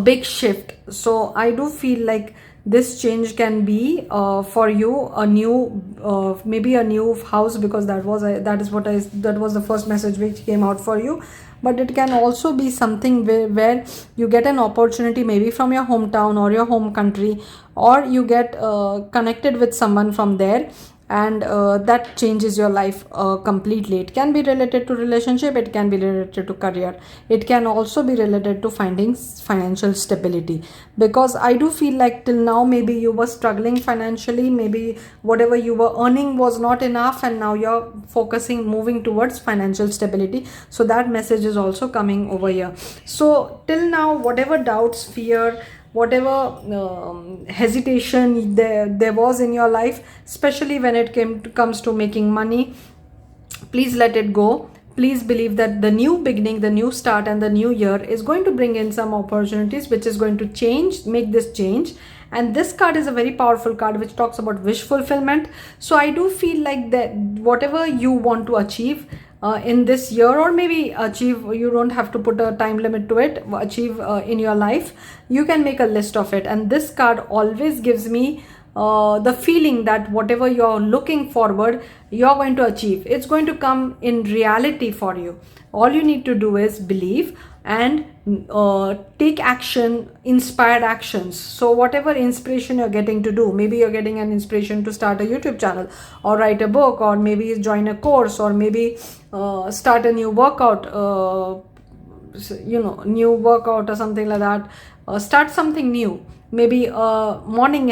big shift. So I do feel like this change can be for you a new maybe a new house, because that was the first message which came out for you. But it can also be something where you get an opportunity, maybe from your hometown or your home country, or you get connected with someone from there, and that changes your life completely. It can be related to relationship, it can be related to career, it can also be related to finding financial stability, because I do feel like till now maybe you were struggling financially, maybe whatever you were earning was not enough, and now you're moving towards financial stability. So that message is also coming over here. So till now, whatever doubts, fear, whatever hesitation there was in your life, especially when it comes to making money, please let it go. Please believe that the new beginning, the new start, and the new year is going to bring in some opportunities which is going to make this change. And this card is a very powerful card which talks about wish fulfillment. So I do feel like that whatever you want to achieve in this year, or maybe achieve, you don't have to put a time limit to it, achieve in your life, you can make a list of it. And this card always gives me the feeling that whatever you're looking forward, you're going to achieve. It's going to come in reality for you. All you need to do is believe and take action, inspired actions. So whatever inspiration you're getting to do, maybe you're getting an inspiration to start a YouTube channel, or write a book, or maybe join a course, or maybe start a new workout, new workout or something like that. Start something new. Maybe a morning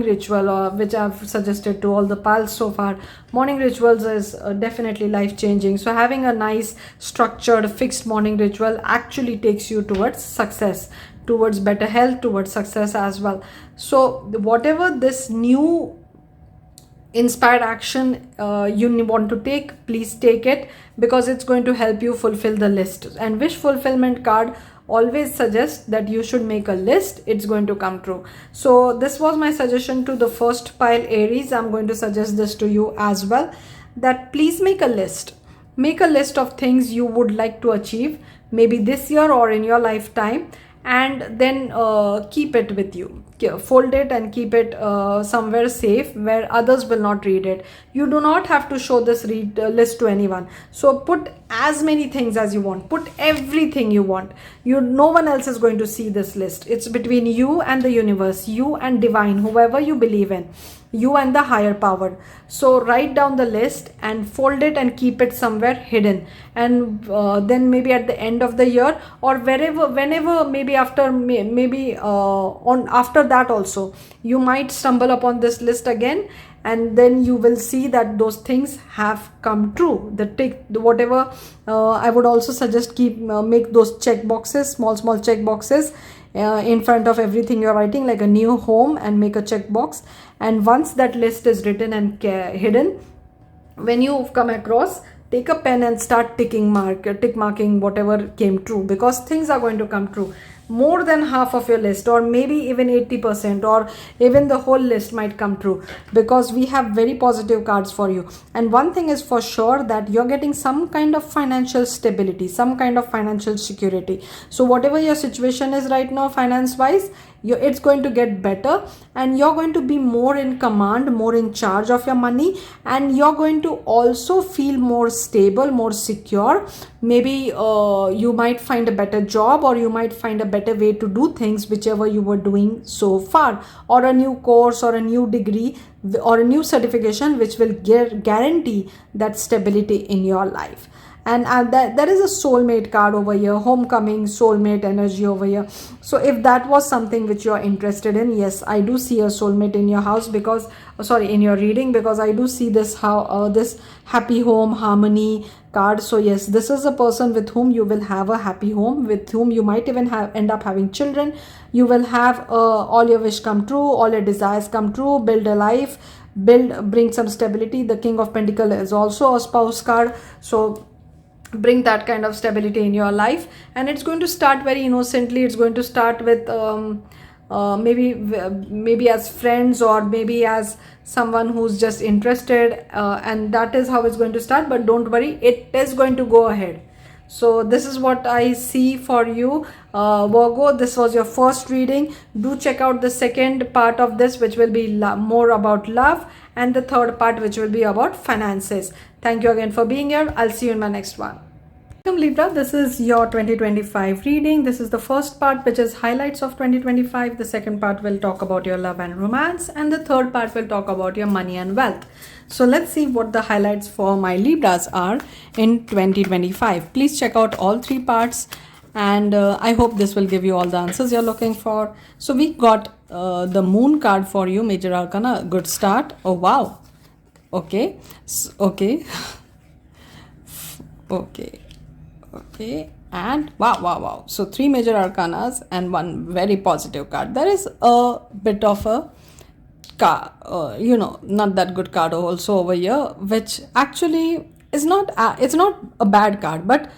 ritual, which I've suggested to all the pals so far. Morning rituals is definitely life changing. So having a nice structured fixed morning ritual actually takes you towards success, towards better health, towards success as well. So whatever this new inspired action you want to take, please take it, because it's going to help you fulfill the list. And wish fulfillment card always suggest that you should make a list. It's going to come true. So this was my suggestion to the first pile, Aries. I'm going to suggest this to you as well, that please make a list of things you would like to achieve, maybe this year or in your lifetime, and then keep it with you. Fold it and keep it somewhere safe where others will not read it. You do not have to show this list to anyone. So put as many things as you want, put everything you want. No one else is going to see this list. It's between you and the universe, you and divine, whoever you believe in, you and the higher power. So write down the list and fold it and keep it somewhere hidden. And then maybe at the end of the year, or whenever, maybe after that also, you might stumble upon this list again, and then you will see that those things have come true. Whatever, I would also suggest make those check boxes, small check boxes in front of everything you're writing, like a new home, and make a check box. And once that list is written and hidden, when you come across, take a pen and start tick marking whatever came true, because things are going to come true. More than half of your list, or maybe even 80%, or even the whole list might come true, because we have very positive cards for you. And one thing is for sure, that you're getting some kind of financial stability, some kind of financial security. So whatever your situation is right now finance wise, it's going to get better, and you're going to be more in command, more in charge of your money, and you're going to also feel more stable, more secure. Maybe you might find a better job, or you might find a better way to do things, whichever you were doing so far, or a new course, or a new degree, or a new certification, which will guarantee that stability in your life. And there is a soulmate card over here, homecoming, soulmate energy over here. So if that was something which you are interested in, yes, I do see a soulmate in your house, because in your reading, because I do see this this happy home, harmony card. So yes, this is a person with whom you will have a happy home, with whom you might even end up having children. You will have all your wish come true, all your desires come true, build a life, bring some stability. The King of Pentacles is also a spouse card, so bring that kind of stability in your life. And it's going to start very innocently. It's going to start with maybe as friends, or maybe as someone who's just interested, and that is how it's going to start. But don't worry, it is going to go ahead. So this is what I see for you, Virgo. This was your first reading. Do check out the second part of this, which will be more about love, and the third part, which will be about finances. Thank you again for being here. I'll see you in my next one. Welcome, Libra. This is your 2025 reading. This is the first part, which is highlights of 2025. The second part will talk about your love and romance, and the third part will talk about your money and wealth. So let's see what the highlights for my Libras are in 2025. Please check out all three parts, and I hope this will give you all the answers you're looking for. So we got the moon card for you, major arcana. Good start. Oh wow. Okay. Okay. Okay, and wow. So 3 major arcanas and 1 very positive card. There is a bit of a card, not that good card also over here, which actually is not it's not a bad card, but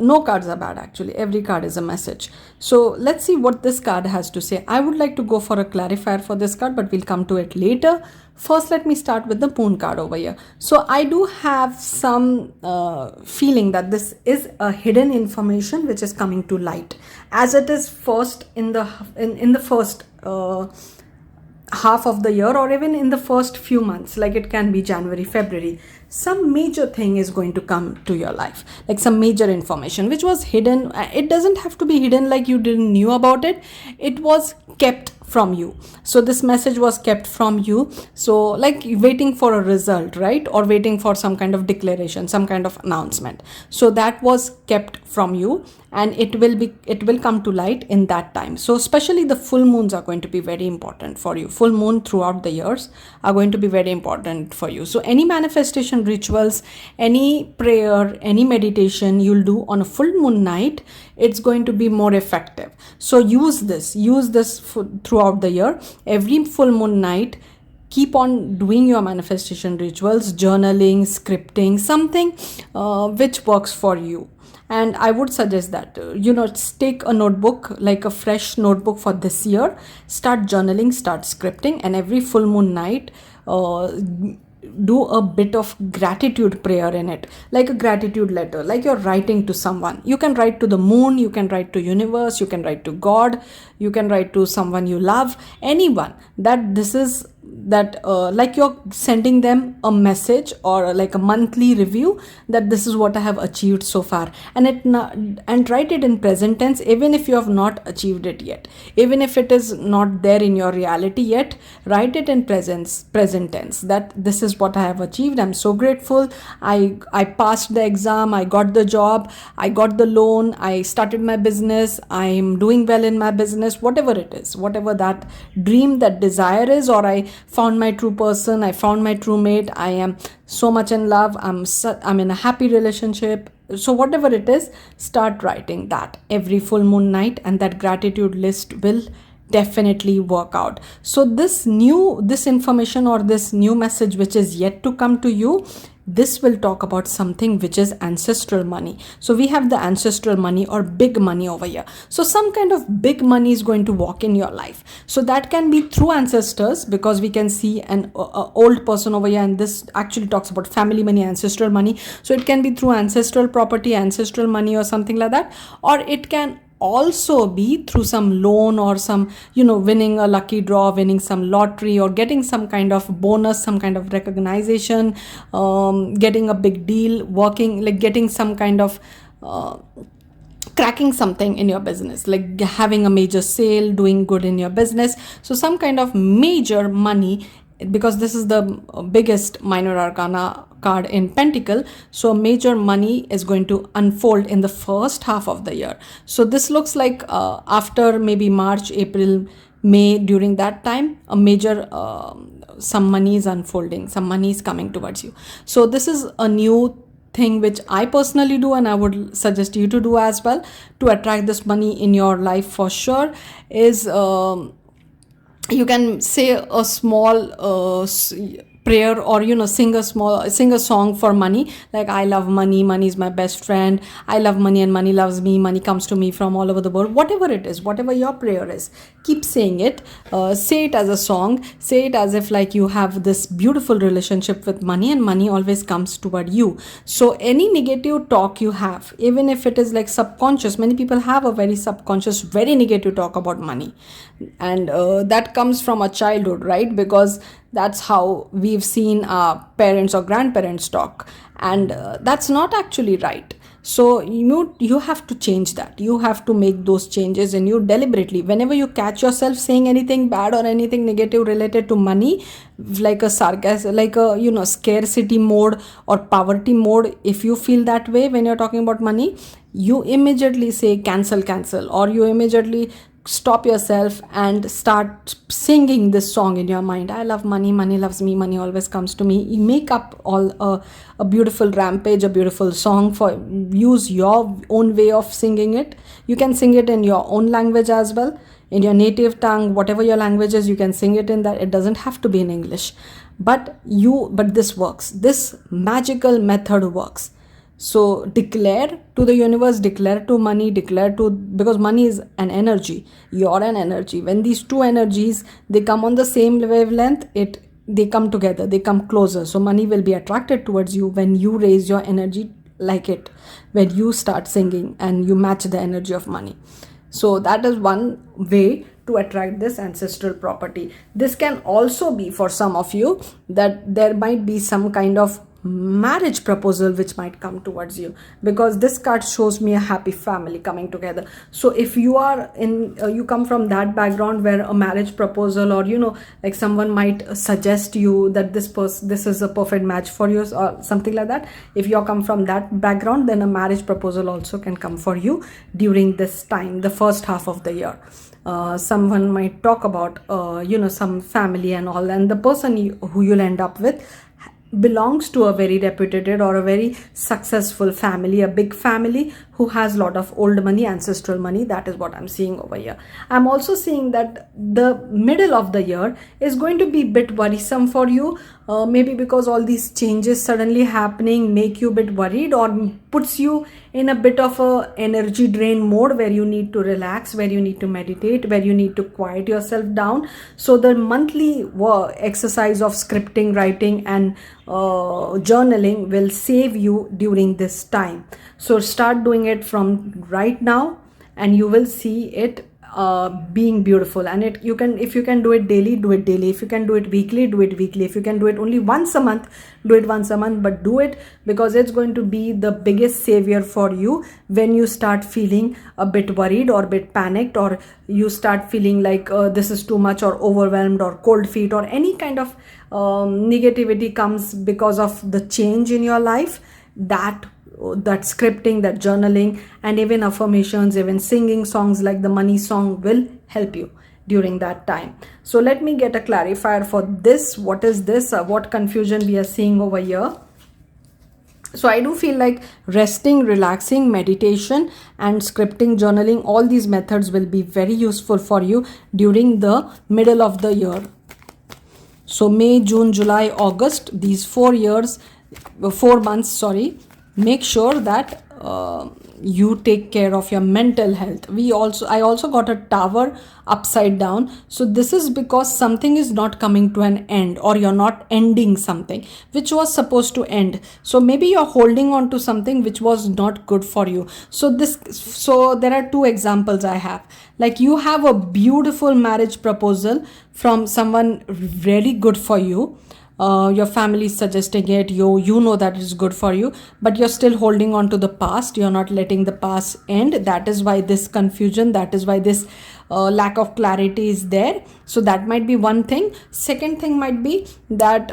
no cards are bad actually. Every card is a message. So let's see what this card has to say. I would like to go for a clarifier for this card, but we'll come to it later. First, let me start with the moon card over here. So I do have some feeling that this is a hidden information which is coming to light, as it is first in the first half of the year, or even in the first few months, like it can be January, February. Some major thing is going to come to your life, like some major information which was hidden. It doesn't have to be hidden like you didn't knew about it. It was kept from you. So this message was kept from you. So like waiting for a result, right? Or waiting for some kind of declaration, some kind of announcement. So that was kept from you, and it will come to light in that time. So especially the full moons are going to be very important for you. Full moon throughout the years are going to be very important for you. So any manifestation rituals, any prayer, any meditation you'll do on a full moon night, it's going to be more effective. So use this throughout the year. Every full moon night, keep on doing your manifestation rituals, journaling, scripting, something which works for you. And I would suggest that, take a notebook, like a fresh notebook for this year, start journaling, start scripting, and every full moon night, do a bit of gratitude prayer in it, like a gratitude letter, like you're writing to someone. You can write to the moon, you can write to universe, you can write to God, you can write to someone you love, anyone, that this is that like you're sending them a message or like a monthly review that this is what I have achieved so far, and write it in present tense even if you have not achieved it yet, even if it is not there in your reality yet. Write it in present tense that this is what I have achieved. I'm so grateful. I passed the exam, I got the job, I got the loan, I started my business, I'm doing well in my business, whatever it is, whatever that dream, that desire is, or I found my true person, I found my true mate, I am so much in love, I'm in a happy relationship. So whatever it is, start writing that every full moon night, and that gratitude list will definitely work out. So this information or this new message which is yet to come to you, this will talk about something which is ancestral money. So we have the ancestral money or big money over here. So some kind of big money is going to walk in your life. So that can be through ancestors, because we can see an old person over here, and this actually talks about family money, ancestral money. So it can be through ancestral property, ancestral money, or something like that. Or it can also be through some loan or some, winning a lucky draw, winning some lottery, or getting some kind of bonus, some kind of recognition, getting a big deal, working, like getting some kind of cracking something in your business, like having a major sale, doing good in your business. So some kind of major money, because this is the biggest minor arcana card in Pentacle. So major money is going to unfold in the first half of the year. So this looks like after maybe March, April, May, during that time, a major some money is unfolding, some money is coming towards you. So this is a new thing which I personally do, and I would suggest you to do as well, to attract this money in your life for sure. Is you can say a small prayer, or sing a song for money, like I love money, money is my best friend, I love money and money loves me, money comes to me from all over the world. Whatever it is, whatever your prayer is, keep saying it. Say it as a song, say it as if like you have this beautiful relationship with money, and money always comes toward you. So any negative talk you have, even if it is like subconscious, many people have a very subconscious, very negative talk about money, and that comes from a childhood, right? Because that's how we've seen our parents or grandparents talk, and that's not actually right. So you have to change that. You have to make those changes in you deliberately. Whenever you catch yourself saying anything bad or anything negative related to money, like a sarcasm, like a scarcity mode or poverty mode, if you feel that way when you're talking about money, you immediately say cancel, or you immediately stop yourself and start singing this song in your mind. I love money, money loves me, money always comes to me. You make up all a beautiful rampage, a beautiful song, for use your own way of singing it. You can sing it in your own language as well, in your native tongue, whatever your language is, you can sing it in that. It doesn't have to be in English, but this works. This magical method works. So declare to the universe, declare to money, because money is an energy, you're an energy. When these two energies, they come on the same wavelength, they come together, they come closer. So money will be attracted towards you when you raise your energy like it, when you start singing and you match the energy of money. So that is one way to attract this ancestral property. This can also be for some of you that there might be some kind of marriage proposal which might come towards you, because this card shows me a happy family coming together. So if you are in you come from that background where a marriage proposal, or like someone might suggest you that this is a perfect match for you or something like that, if you come from that background, then a marriage proposal also can come for you during this time, the first half of the year. Someone might talk about some family and all, and the person who you'll end up with belongs to a very reputed or a very successful family, a big family who has a lot of old money, ancestral money. That is what I'm seeing over here. I'm also seeing that the middle of the year is going to be a bit worrisome for you, maybe because all these changes suddenly happening make you a bit worried, or puts you in a bit of a energy drain mode where you need to relax, where you need to meditate, where you need to quiet yourself down. So the monthly exercise of scripting, writing and journaling will save you during this time. So start doing it from right now, and you will see it being beautiful. And you can, if you can do it daily, do it daily. If you can do it weekly, do it weekly. If you can do it only once a month, do it once a month, but do it, because it's going to be the biggest savior for you when you start feeling a bit worried or a bit panicked, or you start feeling like this is too much, or overwhelmed, or cold feet, or any kind of negativity comes because of the change in your life. That scripting, that journaling, and even affirmations, even singing songs like the money song will help you during that time. So let me get a clarifier for this. What is this? What confusion we are seeing over here? So I do feel like resting, relaxing, meditation, and scripting, journaling, all these methods will be very useful for you during the middle of the year. So May, June, July, August, these 4 months, make sure that you take care of your mental health. I also got a tower upside down. So this is because something is not coming to an end, or you're not ending something which was supposed to end. So maybe you're holding on to something which was not good for you. So there are 2 examples I have. Like, you have a beautiful marriage proposal from someone really good for you. Your family is suggesting it, you know that it's good for you, but you're still holding on to the past. You're not letting the past end. That is why this confusion, that is why this lack of clarity is there. So that might be one thing. Second thing might be that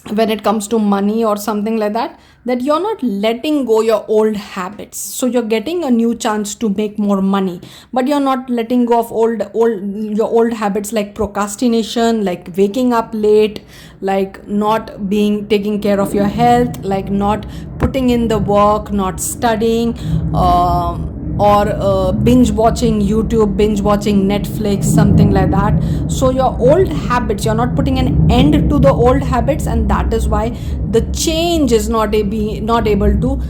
when it comes to money or something like that you're not letting go your old habits. So you're getting a new chance to make more money, but you're not letting go of your old habits, like procrastination, like waking up late, like not taking care of your health, like not putting in the work, not studying, or binge watching YouTube, binge watching Netflix, something like that. So your old habits, you're not putting an end to the old habits, and that is why the change is not able to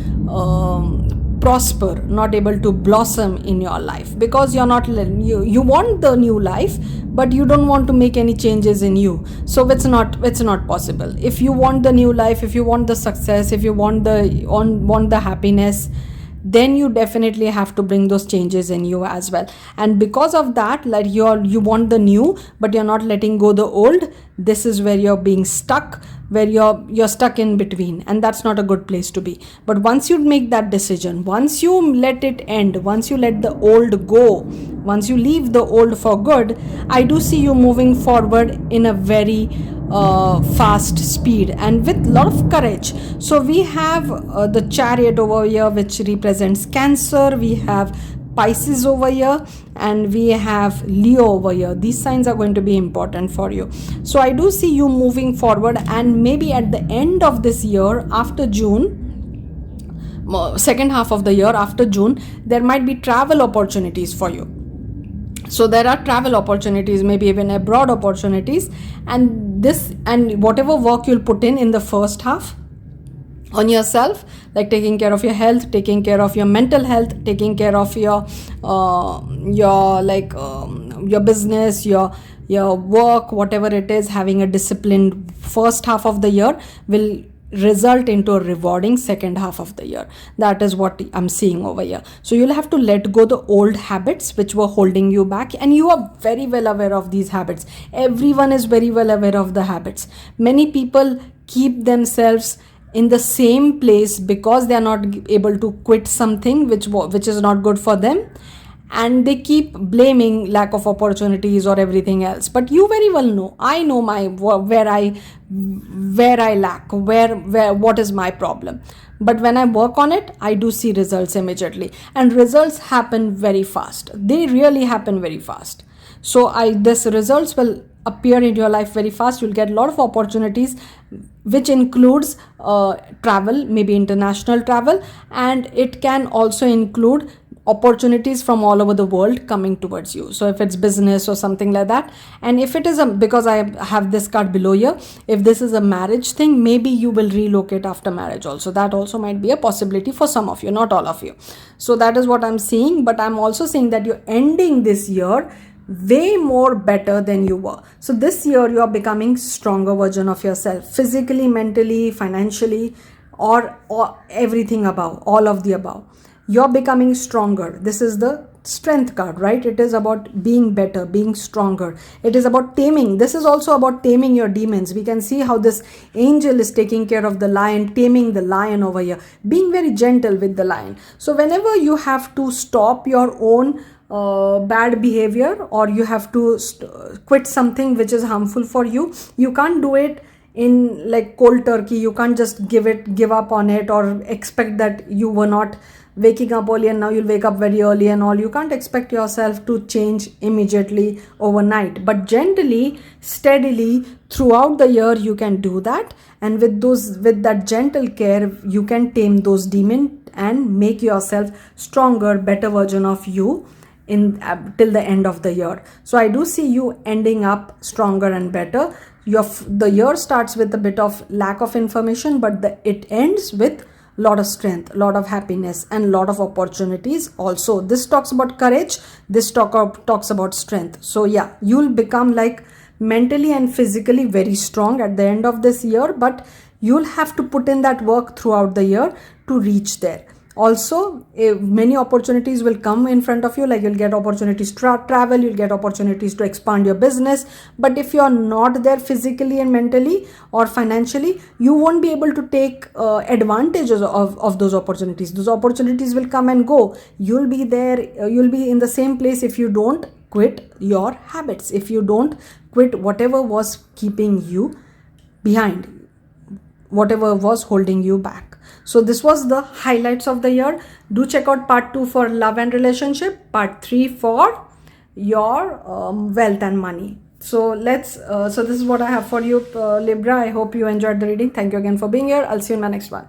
prosper, not able to blossom in your life, because you're not you want the new life, but you don't want to make any changes in you. So it's not possible. If you want the new life, if you want the success, if you want the happiness, then you definitely have to bring those changes in you as well. And because of that, like you want the new, but you're not letting go the old. This is where you're being stuck, where you're stuck in between, and that's not a good place to be. But once you make that decision, once you let it end, once you let the old go, once you leave the old for good, I do see you moving forward in a very fast speed and with a lot of courage. So we have the Chariot over here, which represents Cancer. We have Pisces over here, and we have Leo over here. These signs are going to be important for you. So I do see you moving forward, and maybe at the end of this year, after June, second half of the year after June, there might be travel opportunities for you. So there are travel opportunities, maybe even abroad opportunities, and whatever work you'll put in the first half on yourself, like taking care of your health, taking care of your mental health, taking care of your business, your work, whatever it is, having a disciplined first half of the year will result into a rewarding second half of the year. That is what I'm seeing over here. So you'll have to let go the old habits which were holding you back, and you are very well aware of these habits. Everyone is very well aware of the habits. Many people keep themselves in the same place because they are not able to quit something which is not good for them, and they keep blaming lack of opportunities or everything else. But you very well know, I know where I lack, what is my problem. But when I work on it, I do see results immediately, and results happen very fast. They really happen very fast. So this results will appear in your life very fast. You'll get a lot of opportunities, which includes travel, maybe international travel, and it can also include opportunities from all over the world coming towards you. So if it's business or something like that, and if it is because I have this card below here, if this is a marriage thing, maybe you will relocate after marriage also. That also might be a possibility for some of you, not all of you. So that is what I'm seeing. But I'm also seeing that you're ending this year way more better than you were. So this year you are becoming stronger version of yourself, physically, mentally, financially, or everything above, all of the above. You're becoming stronger. This is the strength card, right? It is about being better, being stronger. It is about taming. This is also about taming your demons. We can see how this angel is taking care of the lion, taming the lion over here, being very gentle with the lion. So whenever you have to stop your own bad behavior, or you have to quit something which is harmful for you, you can't do it in like cold turkey. You can't just give up on it, or expect that you were not waking up early and now you'll wake up very early and all. You can't expect yourself to change immediately overnight, but gently, steadily throughout the year you can do that. And with that gentle care, you can tame those demons and make yourself stronger, better version of you in till the end of the year. So I do see you ending up stronger and better. The year starts with a bit of lack of information, but it ends with lot of strength, lot of happiness, and lot of opportunities also. This talks about courage, this talks about strength. So yeah, you'll become like mentally and physically very strong at the end of this year, but you'll have to put in that work throughout the year to reach there. Also, many opportunities will come in front of you, like you'll get opportunities to travel, you'll get opportunities to expand your business. But if you're not there physically and mentally or financially, you won't be able to take advantages of those opportunities. Those opportunities will come and go. You'll be there, you'll be in the same place if you don't quit your habits, if you don't quit whatever was keeping you behind, whatever was holding you back. So this was the highlights of the year. Do check out part 2 for love and relationship, part 3 for your wealth and money. So so this is what I have for you, Libra. I hope you enjoyed the reading. Thank you again for being here. I'll see you in my next one.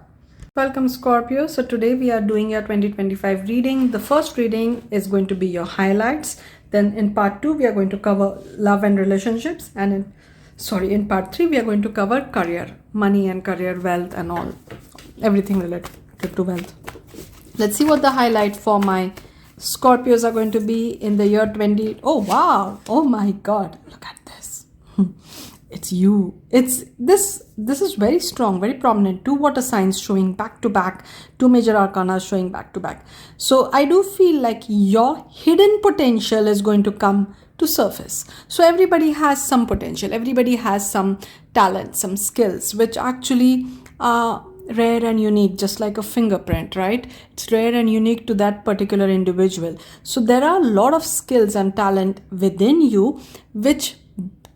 Welcome, Scorpio. So today we are doing your 2025 reading. The first reading is going to be your highlights. Then in part 2 we are going to cover love and relationships, and in part 3 we are going to cover career, money and career, wealth and all, everything related to wealth. Let's see what the highlight for my Scorpios are going to be in the year 20. Oh wow, oh my god, look at this. It's you. It's this is very strong, very prominent. 2 water signs showing back to back, 2 major arcana showing back to back. So I do feel like your hidden potential is going to come to surface. So everybody has some potential, everybody has some talent, some skills which actually are rare and unique, just like a fingerprint, right? It's rare and unique to that particular individual. So there are a lot of skills and talent within you which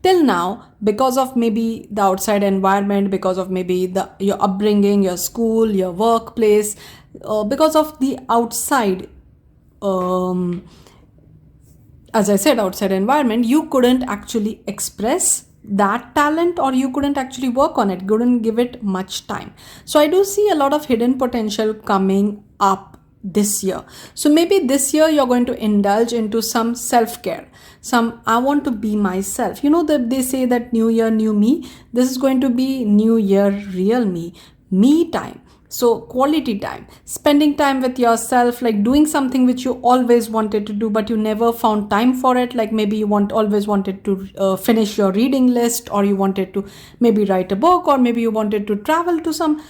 till now, because of maybe the outside environment, because of maybe your upbringing, your school, your workplace, because of the outside as I said, outside environment, you couldn't actually express that talent, or you couldn't actually work on it, couldn't give it much time. So I do see a lot of hidden potential coming up this year. So maybe this year you're going to indulge into some self-care, some I want to be myself. You know that they say that new year, new me. This is going to be new year, real me time. So quality time, spending time with yourself, like doing something which you always wanted to do but you never found time for it. Like maybe you always wanted to finish your reading list, or you wanted to maybe write a book, or maybe you wanted to travel to some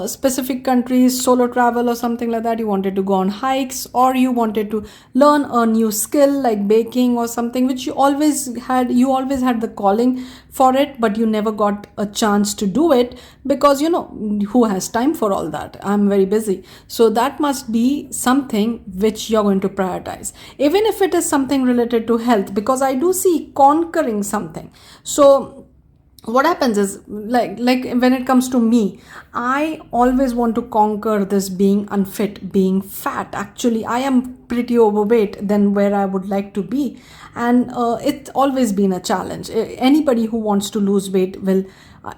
specific countries, solo travel or something like that. You wanted to go on hikes, or you wanted to learn a new skill like baking or something which you always had the calling for it, but you never got a chance to do it because who has time for all that? I'm very busy. So that must be something which you're going to prioritize, even if it is something related to health, because I do see conquering something. So what happens is, like when it comes to me, I always want to conquer this being unfit, being fat. Actually, I am pretty overweight than where I would like to be, and it's always been a challenge. Anybody who wants to lose weight will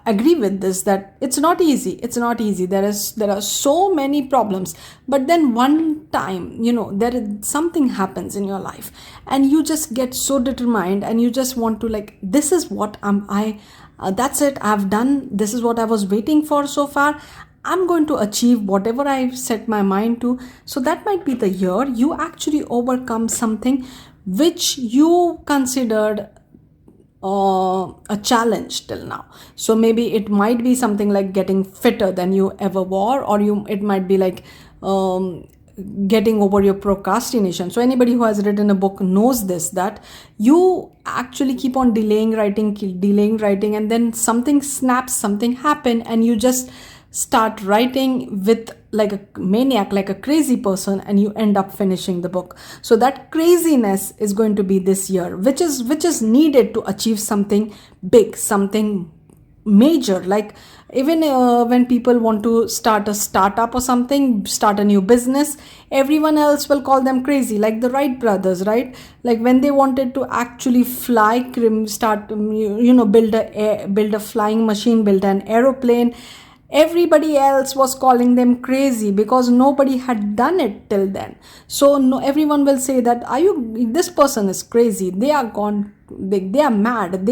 agree with this, that it's not easy. There are so many problems, but then one time there is something happens in your life and you just get so determined and you just want to, like, this is what that's it, I've done, this is what I was waiting for so far, I'm going to achieve whatever I've set my mind to. So that might be the year you actually overcome something which you considered a challenge till now. So maybe it might be something like getting fitter than you ever were, or it might be like getting over your procrastination. So anybody who has written a book knows this, that you actually keep on delaying writing, and then something snaps, something happen, and you just start writing with like a maniac, like a crazy person, and you end up finishing the book. So that craziness is going to be this year, which is needed to achieve something big, something major. Like even when people want to start a startup or something, start a new business, everyone else will call them crazy. Like the Wright brothers, right? Like when they wanted to actually fly, start build a flying machine, build an aeroplane, everybody else was calling them crazy because nobody had done it till then. So no, everyone will say that this person is crazy, they are gone, they are mad,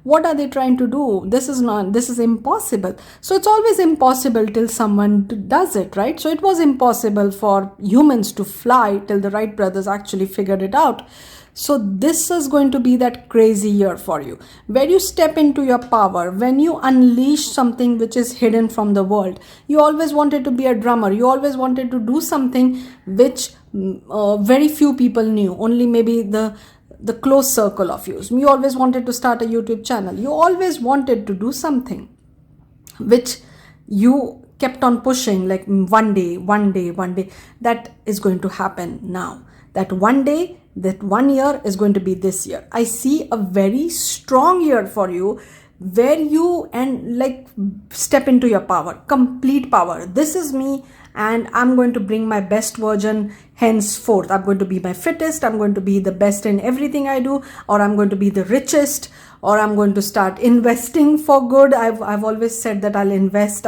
what are they trying to do, this is impossible. So it's always impossible till someone does it, right? So it was impossible for humans to fly till the Wright brothers actually figured it out. So this is going to be that crazy year for you, where you step into your power, when you unleash something which is hidden from the world. You always wanted to be a drummer, you always wanted to do something which very few people knew, only maybe the close circle of you. You always wanted to start a YouTube channel, you always wanted to do something which you kept on pushing, like one day. That is going to happen now. That one day, that 1 year is going to be this year. I see a very strong year for you, where you step into your power, complete power. This is me, and I'm going to bring my best version henceforth. I'm going to be my fittest, I'm going to be the best in everything I do, or I'm going to be the richest, or I'm going to start investing for good. I've always said that I'll invest,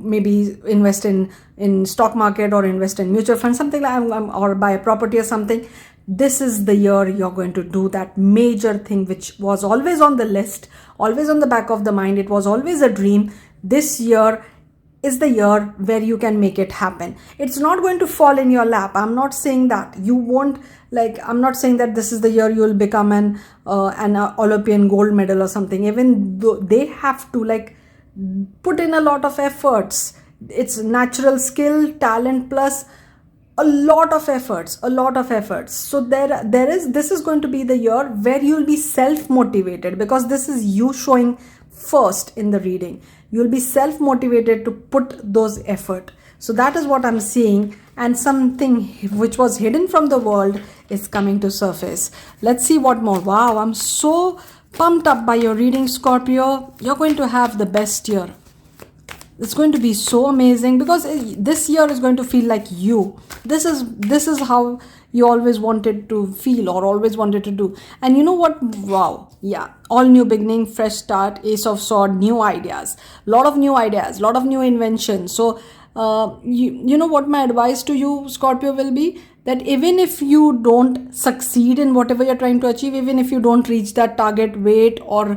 maybe invest in stock market, or invest in mutual funds, something like or buy a property or something. This is the year you're going to do that major thing, which was always on the list, always on the back of the mind. It was always a dream. This year is the year where you can make it happen. It's not going to fall in your lap. I'm not saying that you won't, I'm not saying that this is the year you'll become an Olympian gold medal or something. Even though they have to put in a lot of efforts. It's natural skill, talent, plus a lot of efforts. So this is going to be the year where you'll be self-motivated, because this is you showing first in the reading. You'll be self-motivated to put those effort. So that is what I'm seeing, and something which was hidden from the world is coming to surface. Let's see what more. Wow, I'm so pumped up by your reading, Scorpio. You're going to have the best year. It's going to be so amazing, because this year is going to feel like you. This is how you always wanted to feel, or always wanted to do. And you know what? Wow. Yeah. All new beginning, fresh start, Ace of Swords, new ideas. Lot of new ideas, lot of new inventions. So you know what my advice to you, Scorpio, will be? That even if you don't succeed in whatever you're trying to achieve, even if you don't reach that target weight, or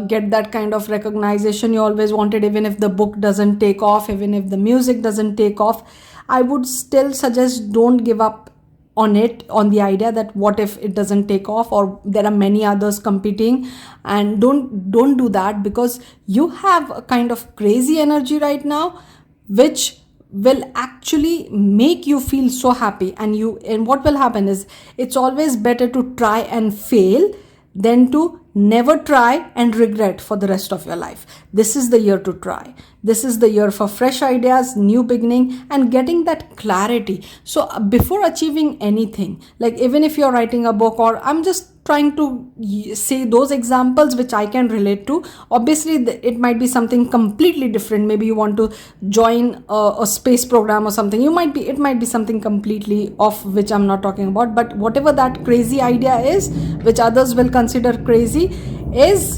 get that kind of recognition you always wanted, even if the book doesn't take off, even if the music doesn't take off, I would still suggest don't give up on the idea that what if it doesn't take off, or there are many others competing, and don't do that, because you have a kind of crazy energy right now, which will actually make you feel so happy. And what will happen is, it's always better to try and fail than to never try and regret for the rest of your life. This is the year to try. This is the year for fresh ideas, new beginning, and getting that clarity. So before achieving anything, even if you're writing a book, or I'm just trying to say those examples which I can relate to. Obviously, it might be something completely different. Maybe you want to join a space program or something. It might be something completely off, which I'm not talking about. But whatever that crazy idea is, which others will consider crazy, is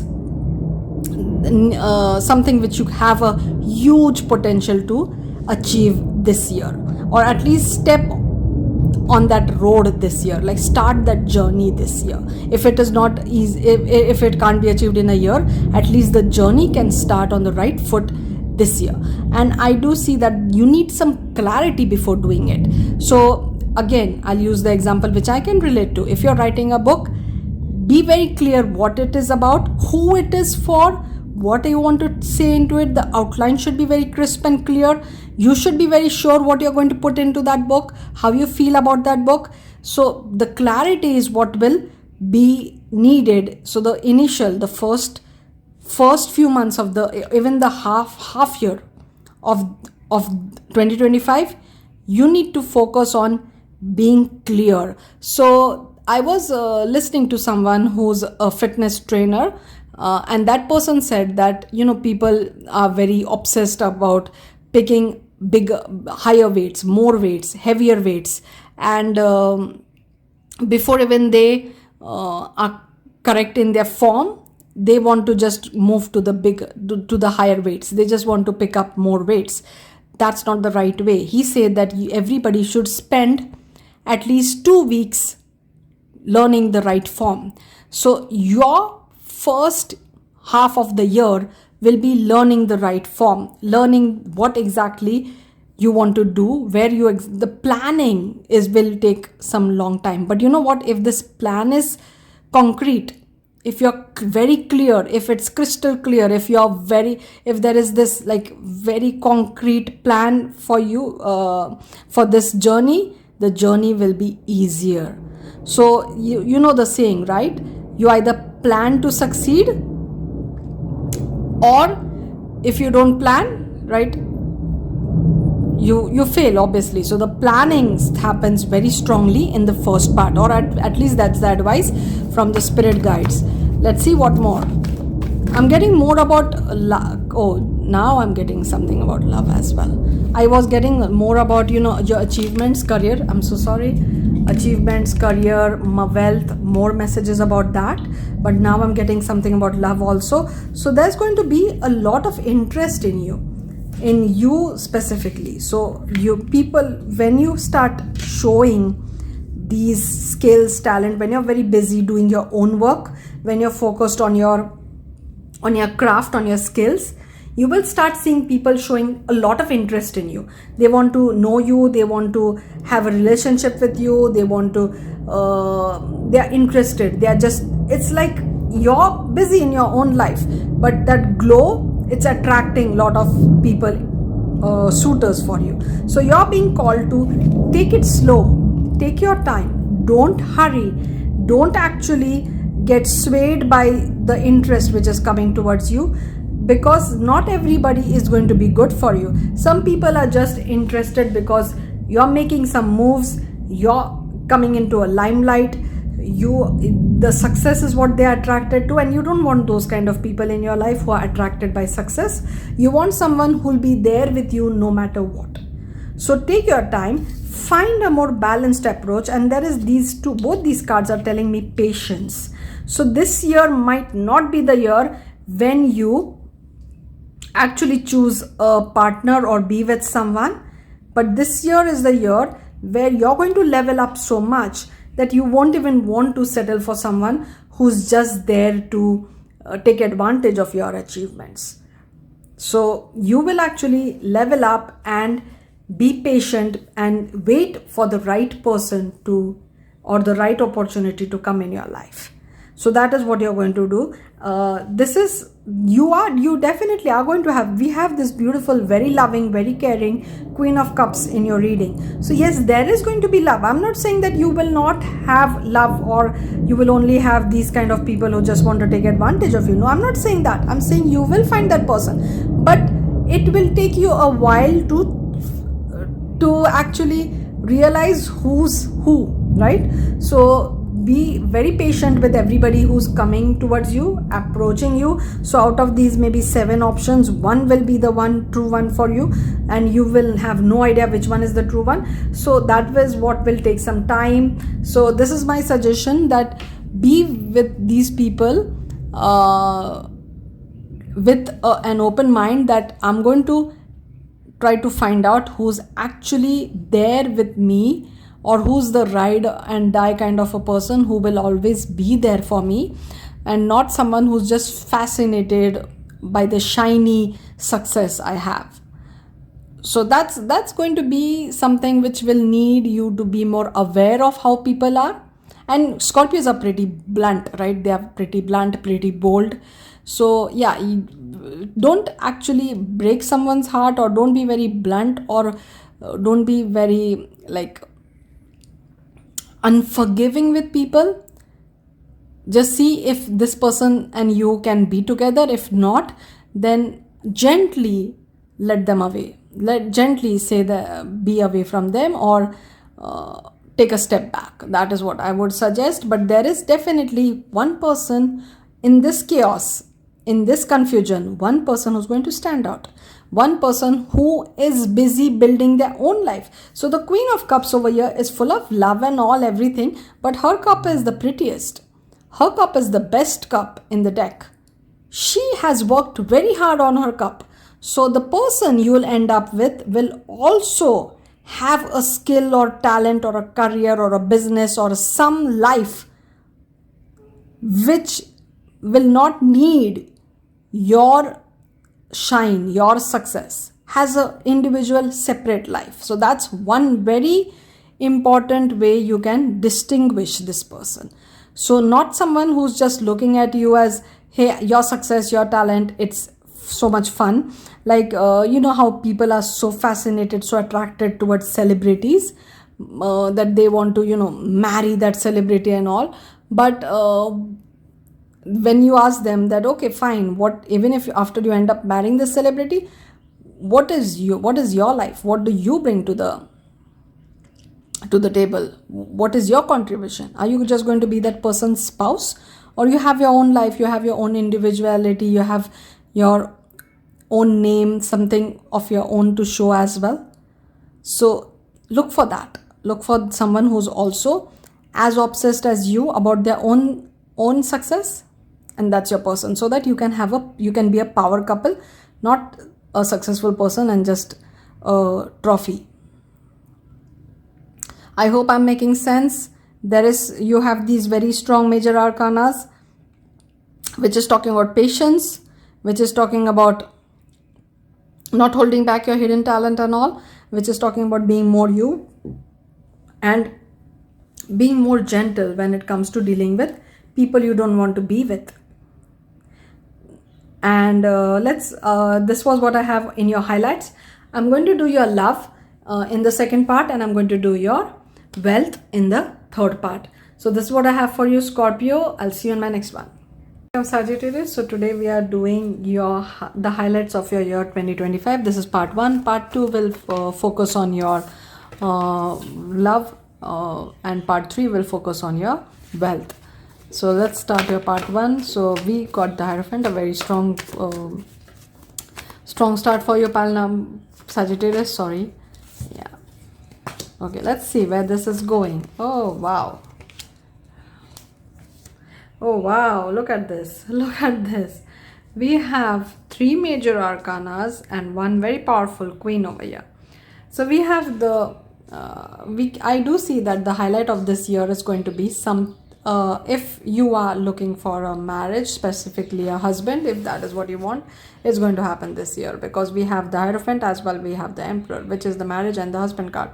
something which you have a huge potential to achieve this year, or at least step on that road this year. Start that journey this year. If it is not easy, if it can't be achieved in a year, at least the journey can start on the right foot this year. And I do see that you need some clarity before doing it. So again, I'll use the example which I can relate to. If you're writing a book, be very clear what it is about, who it is for, what you want to say into it. The outline should be very crisp and clear. You should be very sure what you're going to put into that book, how you feel about that book. So the clarity is what will be needed. So the first few months of even the half year of 2025, you need to focus on being clear. So I was listening to someone who's a fitness trainer, and that person said that, people are very obsessed about picking higher weights, more weights, heavier weights, and before even they are correct in their form, they want to just move to the higher weights. They just want to pick up more weights. That's not the right way. He said that everybody should spend at least 2 weeks learning the right form. So your first half of the year will be learning the right form, learning what exactly you want to do, the planning will take some long time. But you know what? If this plan is concrete, if you're very clear, if it's crystal clear, if there is this like very concrete plan for you, for this journey, the journey will be easier. So you know the saying, right? You either plan to succeed, or if you don't plan, right, you fail, obviously. So the planning happens very strongly in the first part, or at least that's the advice from the spirit guides. Let's see what more. I'm getting more about now I'm getting something about love as well. I was getting more about your achievements, career. I'm so sorry. Achievements, career, wealth, more messages about that. But now I'm getting something about love also. So there's going to be a lot of interest in you specifically. So you people, when you start showing these skills, talent, when you're very busy doing your own work, when you're focused on your craft, on your skills, you will start seeing people showing a lot of interest in you. They want to know you, they want to have a relationship with you, they are interested. It's like you're busy in your own life, but that glow, it's attracting a lot of people, suitors for you. So you're being called to take it slow, take your time, don't hurry, don't actually get swayed by the interest which is coming towards you, because not everybody is going to be good for you. Some people are just interested because you're making some moves, you're coming into a limelight, the success is what they are attracted to, and you don't want those kind of people in your life who are attracted by success. You want someone who will be there with you no matter what. So take your time, find a more balanced approach, and there is both these cards are telling me patience. So this year might not be the year when you actually choose a partner or be with someone, but this year is the year where you're going to level up so much that you won't even want to settle for someone who's just there to take advantage of your achievements. So you will actually level up and be patient and wait for the right person or the right opportunity to come in your life. So that is what you're going to do. You definitely are going to we have this beautiful, very loving, very caring Queen of Cups in your reading. So yes, there is going to be love. I'm not saying that you will not have love, or you will only have these kind of people who just want to take advantage of you. No, I'm not saying that. I'm saying you will find that person, but it will take you a while to actually realize who's who, right? So be very patient with everybody who's coming towards you, approaching you. So out of these maybe 7 options, one will be the true one for you, and you will have no idea which one is the true one. So that is what will take some time. So this is my suggestion, that be with these people with an open mind, that I'm going to try to find out who's actually there with me, or who's the ride and die kind of a person who will always be there for me, and not someone who's just fascinated by the shiny success I have. So that's going to be something which will need you to be more aware of how people are, And Scorpios are pretty blunt, right? They are pretty blunt, pretty bold. So yeah, don't actually break someone's heart, or don't be very blunt, or don't be very like unforgiving with people. Just see if this person and you can be together. If not, then gently let them away. Gently say that, be away from them, or take a step back. That is what I would suggest. But there is definitely one person in this chaos, in this confusion, one person who's going to stand out, one person who is busy building their own life. So the Queen of Cups over here is full of love and all, everything, but her cup is the prettiest. Her cup is the best cup in the deck. She has worked very hard on her cup. So the person you will end up with will also have a skill or talent or a career or a business or some life which will not need your shine, your success. Has an individual separate life. So that's one very important way you can distinguish this person. So not someone who's just looking at you as, hey, your success, your talent, it's so much fun. Like, you know how people are so fascinated, so attracted towards celebrities, that they want to, marry that celebrity and all. But when you ask them that, okay, fine, what, even if after you end up marrying this celebrity, what is your life? What do you bring to the table? What is your contribution? Are you just going to be that person's spouse, or you have your own life, you have your own individuality, you have your own name, something of your own to show as well? So look for that. Look for someone who's also as obsessed as you about their own success, and that's your person, so that you can be a power couple, not a successful person and just a trophy. I hope I'm making sense. You have these very strong major arcanas, which is talking about patience, which is talking about not holding back your hidden talent and all, which is talking about being more you and being more gentle when it comes to dealing with people you don't want to be with. And this was what I have in your highlights. I'm going to do your love in the second part, and I'm going to do your wealth in the third part. So this is what I have for you, Scorpio. I'll see you in my next one. I'm Sagittarius. So today we are doing the highlights of your year 2025. This is part 1. Part 2 will focus on your love, and part 3 will focus on your wealth. So let's start your part 1. So we got the Hierophant, a very strong start for your Sagittarius. Sorry. Yeah. Okay, let's see where this is going. Oh wow. Oh wow, look at this. Look at this. We have 3 major arcanas and 1 very powerful queen over here. So we have I do see that the highlight of this year is going to be if you are looking for a marriage, specifically a husband, if that is what you want, it's going to happen this year, because we have the Hierophant as well. We have the Emperor, which is the marriage and the husband card.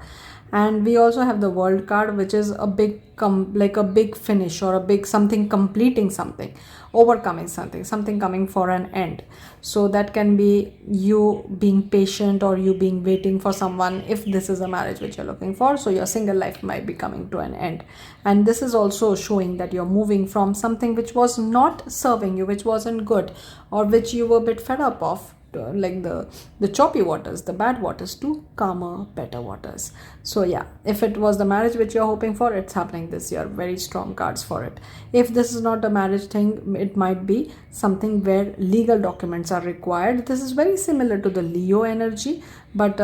And we also have the World card, which is a big like a big finish, or a big something, completing something, overcoming something coming for an end. So that can be you being patient, or you being waiting for someone, if this is a marriage which you're looking for. So your single life might be coming to an end, and this is also showing that you're moving from something which was not serving you, which wasn't good, or which you were a bit fed up of, like the choppy waters, the bad waters, to calmer, better waters. So yeah, if it was the marriage which you're hoping for, it's happening this year. Very strong cards for it. If this is not a marriage thing, it might be something where legal documents are required. This is very similar to the Leo energy, but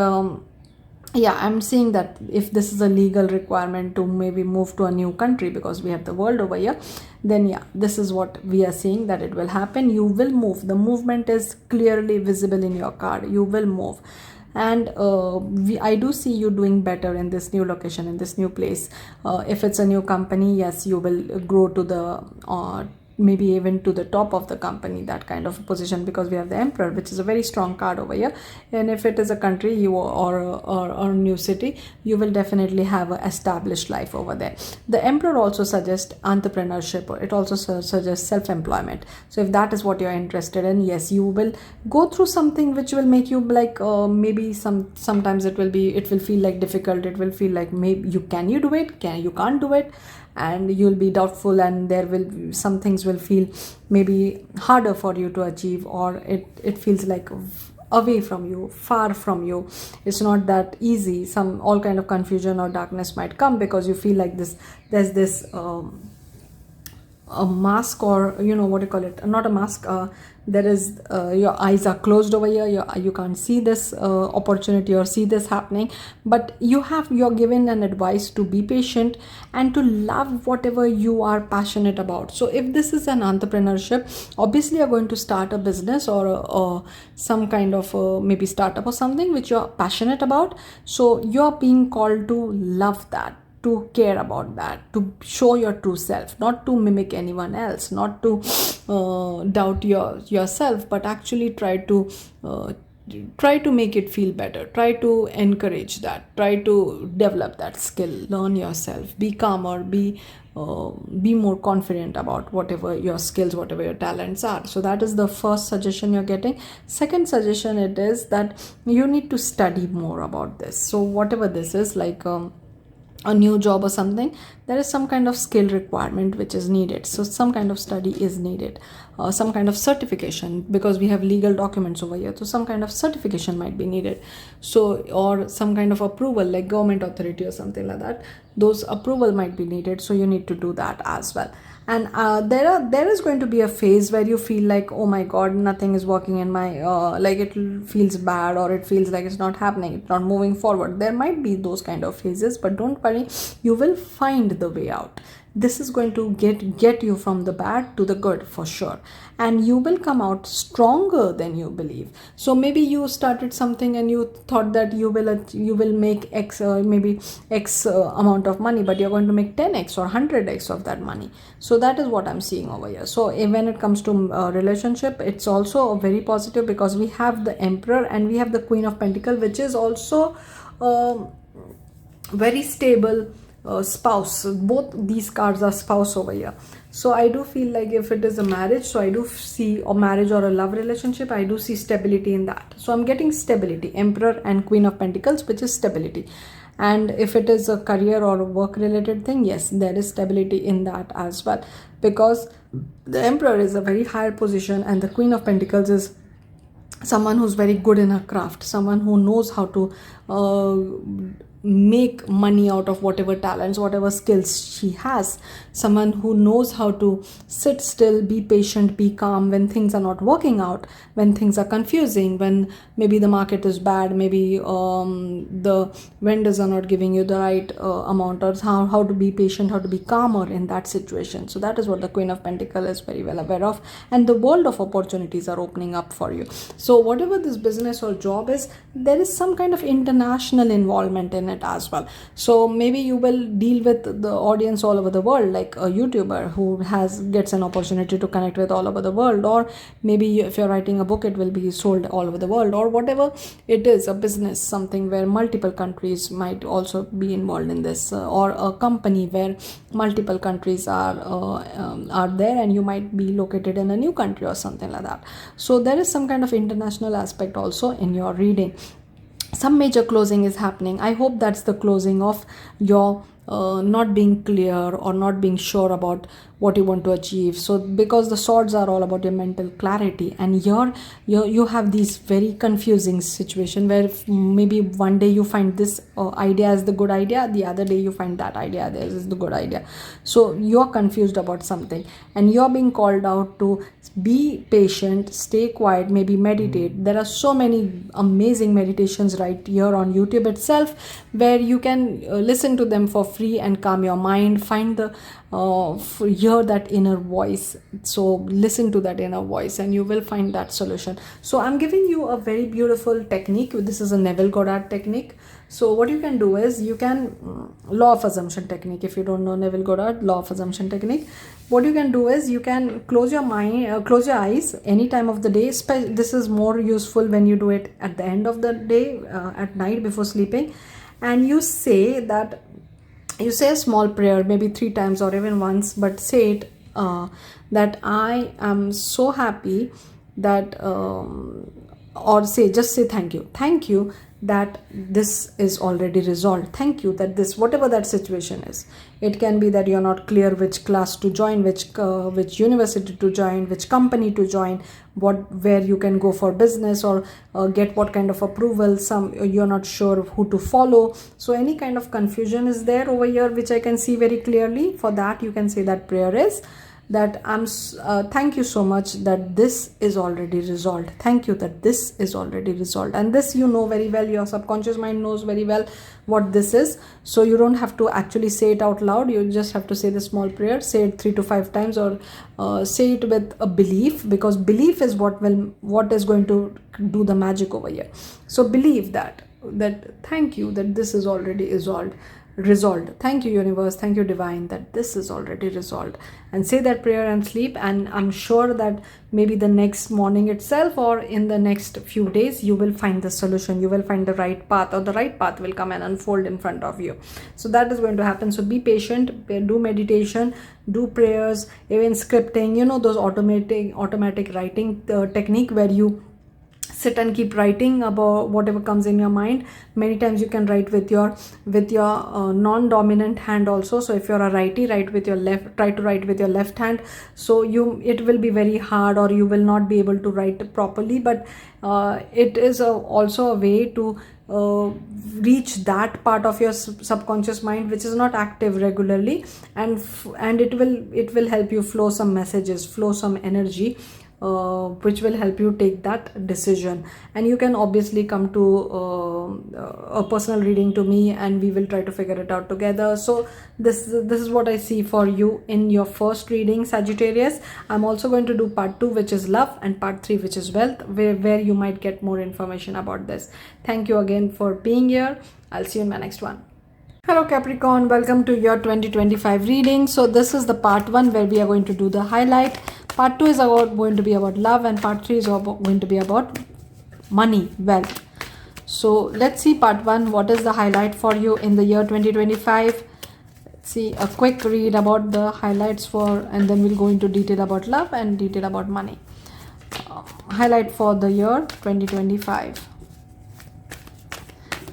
yeah, I'm seeing that if this is a legal requirement to maybe move to a new country, because we have the World over here, then yeah, this is what we are seeing, that it will happen. You will move. The movement is clearly visible in your card. You will move. And I do see you doing better in this new location, in this new place. If it's a new company, yes, you will grow to the maybe even to the top of the company, that kind of position, because we have the Emperor, which is a very strong card over here. And if it is a country or a new city, you will definitely have an established life over there. The Emperor also suggests entrepreneurship, or it also suggests self-employment. So if that is what you're interested in, yes, you will go through something which will make you like maybe sometimes it will feel like difficult. It will feel like maybe you do it, you can't do it, and you'll be doubtful, and there will some things will feel maybe harder for you to achieve, or it feels like away from you, far from you. It's not that easy. All kind of confusion or darkness might come, because you feel like there's this a mask, or what do you call it, not a mask, there is your eyes are closed over here, you can't see this opportunity or see this happening, but you're given an advice to be patient and to love whatever you are passionate about. So if this is an entrepreneurship, obviously you're going to start a business or some kind of maybe startup or something which you're passionate about. So you're being called to love that, to care about that, to show your true self, not to mimic anyone else, not to doubt yourself, but actually try to make it feel better, try to encourage that, try to develop that skill, learn yourself, be calmer, be more confident about whatever your skills, whatever your talents are. So that is the first suggestion you're getting. Second suggestion, it is that you need to study more about this. So whatever this is, like a new job or something, there is some kind of skill requirement which is needed. So some kind of study is needed, some kind of certification, because we have legal documents over here, so some kind of certification might be needed. So, or some kind of approval, like government authority or something like that, those approval might be needed. So you need to do that as well. And there is going to be a phase where you feel like, oh my god, nothing is working in my like it feels bad, or it feels like it's not happening, it's not moving forward. There might be those kind of phases, but don't worry, you will find the way out. This is going to get you from the bad to the good for sure, and you will come out stronger than you believe. So maybe you started something and you thought that you will make X, maybe X amount of money, but you're going to make 10x or 100x of that money. So that is what I'm seeing over here. So when it comes to relationship, it's also very positive, because we have the Emperor and we have the Queen of Pentacles, which is also very stable spouse. Both these cards are spouse over here. So I do feel like if it is a marriage, so I do see a marriage or a love relationship, I do see stability in that. So I'm getting stability, Emperor and Queen of Pentacles, which is stability. And if it is a career or a work related thing, yes, there is stability in that as well, because the Emperor is a very higher position, and the Queen of Pentacles is someone who's very good in her craft, someone who knows how to make money out of whatever talents, whatever skills she has, someone who knows how to sit still, be patient, be calm when things are not working out, when things are confusing, when maybe the market is bad, maybe the vendors are not giving you the right amount, or how to be patient, how to be calmer in that situation. So that is what the Queen of Pentacles is very well aware of, and the world of opportunities are opening up for you. So whatever this business or job is, there is some kind of international involvement in it as well. So maybe you will deal with the audience all over the world, like a YouTuber who gets an opportunity to connect with all over the world, or maybe if you're writing a book, it will be sold all over the world, or whatever it is, a business, something where multiple countries might also be involved in this, or a company where multiple countries are there, and you might be located in a new country or something like that. So there is some kind of international aspect also in your reading. Some major closing is happening. I hope that's the closing of your not being clear or not being sure about what you want to achieve. So because the swords are all about your mental clarity, and you have these very confusing situation where maybe one day you find this idea as the good idea, the other day you find that idea is the good idea. So you're confused about something, and you're being called out to be patient, stay quiet, maybe meditate. There are so many amazing meditations right here on YouTube itself, where you can listen to them for free and calm your mind, find the hear that inner voice. So listen to that inner voice and you will find that solution. So I'm giving you a very beautiful technique. This is a Neville Goddard technique. So what you can do is you can law of assumption technique. If you don't know Neville Goddard, law of assumption technique, what you can do is you can close your mind, close your eyes any time of the day. This is more useful when you do it at the end of the day, at night before sleeping, and you say a small prayer, maybe 3 times or even once, but say it, that I am so happy that, or just say thank you that this is already resolved. Thank you that this, whatever that situation is, it can be that you're not clear which class to join, which university to join, which company to join, where you can go for business, or get what kind of approval, you're not sure of who to follow. So any kind of confusion is there over here, which I can see very clearly. For that, you can say that prayer is that thank you so much that this is already resolved. Thank you that this is already resolved. And this, you know very well, your subconscious mind knows very well what this is, so you don't have to actually say it out loud. You just have to say the small prayer, say it 3 to 5 times, or say it with a belief, because belief is what is going to do the magic over here. So believe that thank you that this is already resolved. Thank you, universe, thank you, divine, that this is already resolved. And say that prayer and sleep, and I'm sure that maybe the next morning itself, or in the next few days, you will find the solution. You will find the right path, or the right path will come and unfold in front of you. So that is going to happen. So be patient, do meditation, do prayers, even scripting, those automatic writing technique, where you sit and keep writing about whatever comes in your mind. Many times you can write with your non-dominant hand also. So if you're a righty, try to write with your left hand. So it will be very hard, or you will not be able to write properly, but it is also a way to reach that part of your subconscious mind which is not active regularly, and it will help you flow some messages, flow some energy, which will help you take that decision. And you can obviously come to a personal reading to me, and we will try to figure it out together. So this is what I see for you in your first reading, Sagittarius. I'm also going to do part 2, which is love, and part 3, which is wealth, where you might get more information about this. Thank you again for being here. I'll see you in my next one. Hello Capricorn, welcome to your 2025 reading. So this is the part 1 where we are going to do the highlight. Part 2 is going to be about love, and part 3 is going to be about money, wealth. So let's see part 1. What is the highlight for you in the year 2025? Let's see a quick read about the highlights and then we'll go into detail about love and detail about money. Highlight for the year 2025.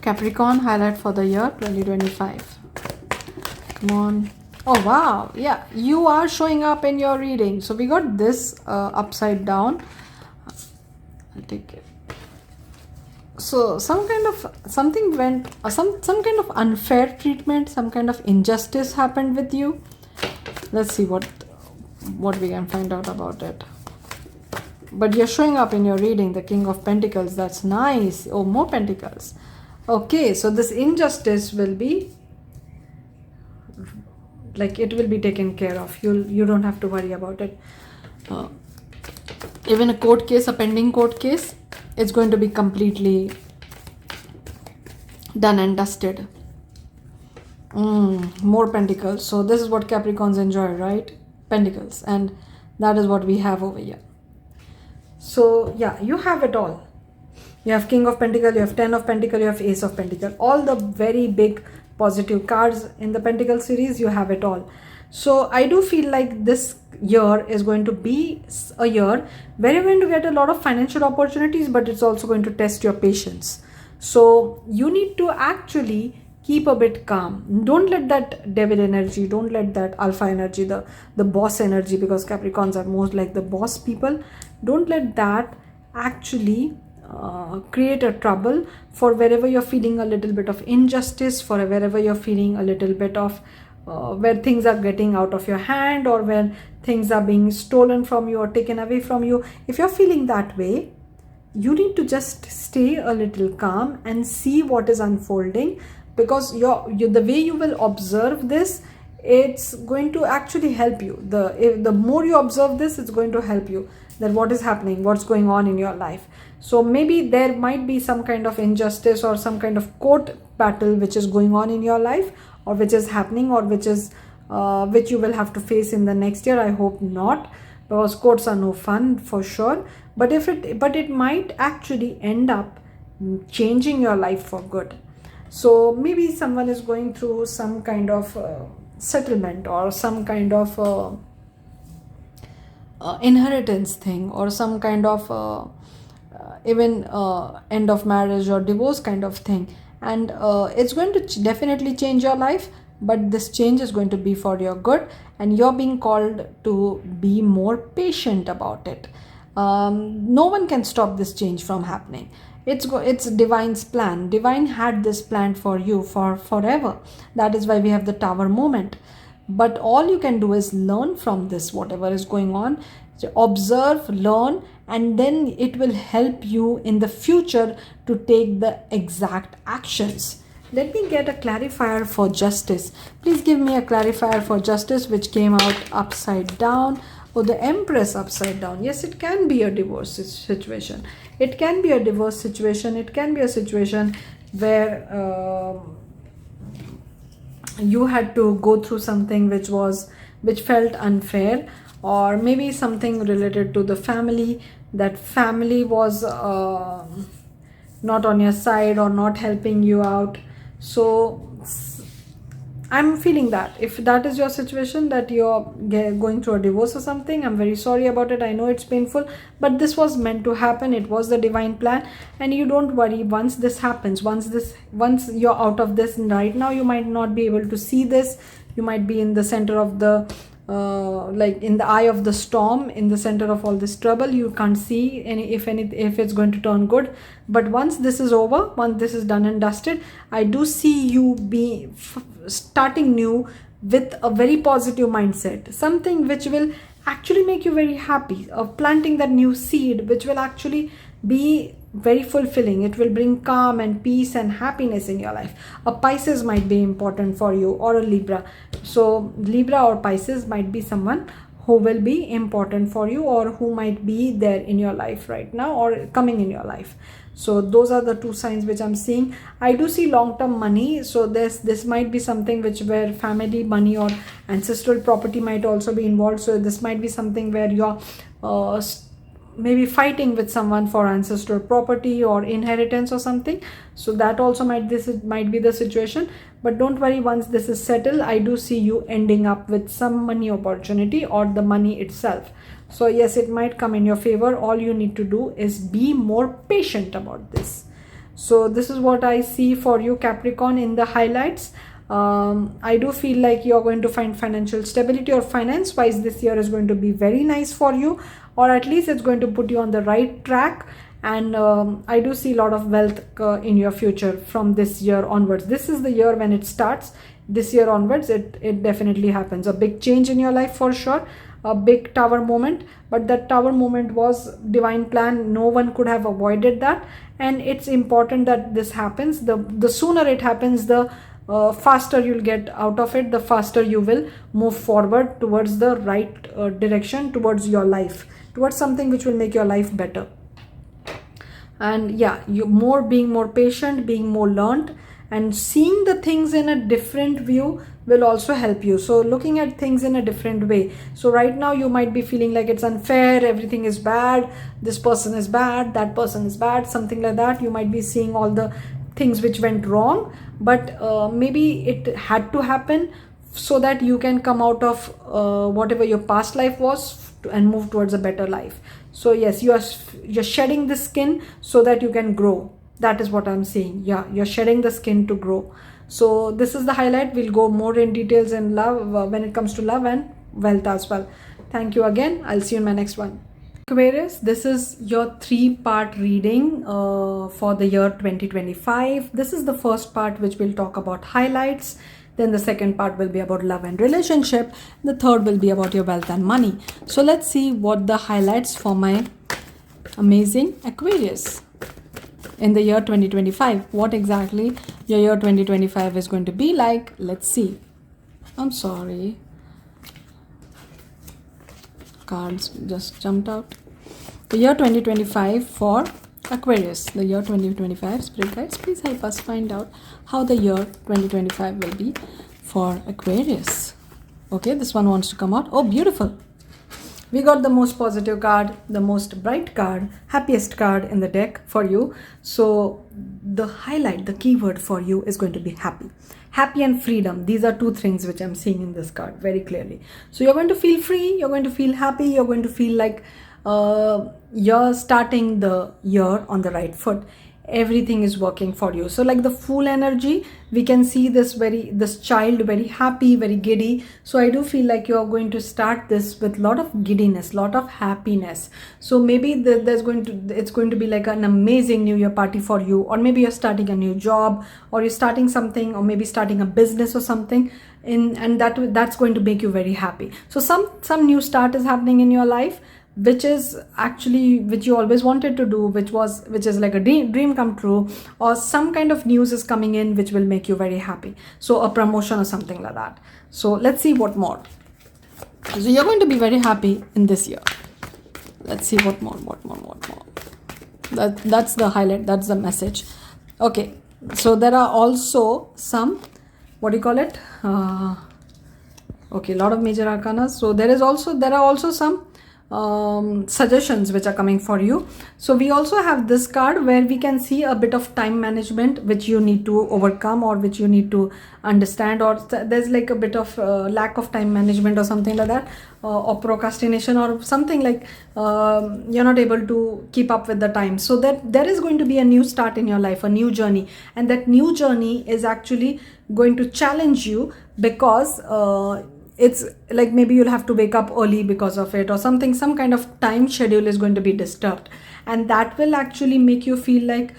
Capricorn, highlight for the year 2025. Come on. Oh wow, yeah, you are showing up in your reading. So we got this upside down. I'll take it. So some kind of some kind of unfair treatment, some kind of injustice happened with you. Let's see what we can find out about it. But you're showing up in your reading, the King of Pentacles. That's nice. Oh, more Pentacles. Okay, so this injustice will be it will be taken care of. You don't have to worry about it. Even a court case, a pending court case, it's going to be completely done and dusted. More Pentacles. So this is what Capricorns enjoy, right? Pentacles. And that is what we have over here. So yeah, you have it all. You have King of Pentacles, you have 10 of Pentacles, you have Ace of Pentacles. All the very big positive cards in the Pentacle series, you have it all. So I do feel like this year is going to be a year where you're going to get a lot of financial opportunities, but it's also going to test your patience. So you need to actually keep a bit calm. Don't let that devil energy, don't let that alpha energy, the boss energy, because Capricorns are most like the boss people. Don't let that actually create a trouble for wherever you're feeling a little bit of injustice, for wherever you're feeling a little bit of where things are getting out of your hand, or where things are being stolen from you or taken away from you. If you're feeling that way, you need to just stay a little calm and see what is unfolding, because the way you will observe this, it's going to actually help you. The more you observe this, it's going to help you that what is happening, what's going on in your life. So maybe there might be some kind of injustice or some kind of court battle which is going on in your life, or which is happening, or which is which you will have to face in the next year. I hope not, because courts are no fun for sure. But it might actually end up changing your life for good. So maybe someone is going through some kind of settlement, or some kind of inheritance thing, or some kind of even end of marriage or divorce kind of thing, and it's going to definitely change your life. But this change is going to be for your good, and you're being called to be more patient about it. No one can stop this change from happening. It's divine's plan. Divine had this planned for you for forever. That is why we have the Tower moment. But all you can do is learn from this, whatever is going on. So observe, learn, and then it will help you in the future to take the exact actions. Let me get a clarifier for justice. Please give me a clarifier for justice, which came out upside down. Oh, the Empress upside down. Yes, it can be a divorce situation. It can be a divorce situation. It can be a situation where you had to go through something which felt unfair, or maybe something related to the family. That family was not on your side or not helping you out. So I'm feeling that if that is your situation, that you're going through a divorce or something, I'm very sorry about it. I know it's painful, but this was meant to happen. It was the divine plan, and you don't worry. Once this happens, once you're out of this, right now you might not be able to see this. You might be in the center of the like in the eye of the storm, in the center of all this trouble. You can't see if it's going to turn good. But once this is over, once this is done and dusted, I do see you starting new with a very positive mindset, something which will actually make you very happy, of planting that new seed, which will actually be very fulfilling. It will bring calm and peace and happiness in your life. A Pisces might be important for you, or a Libra. So Libra or Pisces might be someone who will be important for you, or who might be there in your life right now, or coming in your life. So those are the two signs which I'm seeing. I do see long-term money. So this might be something where family money or ancestral property might also be involved. So this might be something where you're maybe fighting with someone for ancestral property or inheritance or something. So that also might be the situation. But don't worry, once this is settled, I do see you ending up with some money opportunity, or the money itself. So yes, it might come in your favor. All you need to do is be more patient about this. So this is what I see for you, Capricorn, in the highlights. I do feel like you're going to find financial stability, or finance wise this year is going to be very nice for you, or at least it's going to put you on the right track. And I do see a lot of wealth in your future from this year onwards. This is the year when it starts. This year onwards, it definitely happens. A big change in your life for sure. A big Tower moment. But that Tower moment was divine plan. No one could have avoided that. And it's important that this happens. The sooner it happens, the faster you'll get out of it, the faster you will move forward towards the right direction, towards your life, towards something which will make your life better. And yeah, being more patient, being more learned, and seeing the things in a different view will also help you. So looking at things in a different way. So right now you might be feeling like it's unfair, everything is bad, this person is bad, that person is bad, something like that. You might be seeing all the things which went wrong, but maybe it had to happen so that you can come out of whatever your past life was and move towards a better life. So yes, you're shedding the skin so that you can grow. That is what I'm saying. Yeah, you're shedding the skin to grow. So this is the highlight. We'll go more in details in love when it comes to love and wealth as well. Thank you again. I'll see you in my next one. Aquarius, this is your 3-part reading for the year 2025. This is the first part which will talk about highlights. Then the second part will be about love and relationship. The third will be about your wealth and money. So let's see what the highlights for my amazing Aquarius in the year 2025. What exactly your year 2025 is going to be like. Let's see. I'm sorry. Cards just jumped out. The year 2025 for Aquarius. The year 2025, spirit guides, please help us find out how the year 2025 will be for Aquarius. Okay, this one wants to come out. Oh, beautiful. We got the most positive card, the most bright card, happiest card in the deck for you. So the highlight, the keyword for you is going to be happy. Happy and freedom. These are two things which I'm seeing in this card very clearly. So you're going to feel free, you're going to feel happy, you're going to feel like you're starting the year on the right foot. Everything is working for you. So like the Fool energy, we can see this child very happy, very giddy. So I do feel like you're going to start this with a lot of giddiness, lot of happiness. So maybe it's going to be like an amazing new year party for you, or maybe you're starting a new job, or you're starting something, or maybe starting a business or something, and that's going to make you very happy. So some new start is happening in your life, which you always wanted to do, which is like a dream come true, or some kind of news is coming in which will make you very happy. So a promotion or something like that. So let's see what more. So you're going to be very happy in this year. Let's see what more. That's the highlight, that's the message. Okay, so there are also some, what do you call it, okay, a lot of major arcana. So there are also some suggestions which are coming for you. So we also have this card where we can see a bit of time management which you need to overcome, or which you need to understand, or there's like a bit of lack of time management or something like that, or procrastination or something, like you're not able to keep up with the time. So that there is going to be a new start in your life, a new journey, and that new journey is actually going to challenge you, because it's like maybe you'll have to wake up early because of it, or something, some kind of time schedule is going to be disturbed, and that will actually make you feel like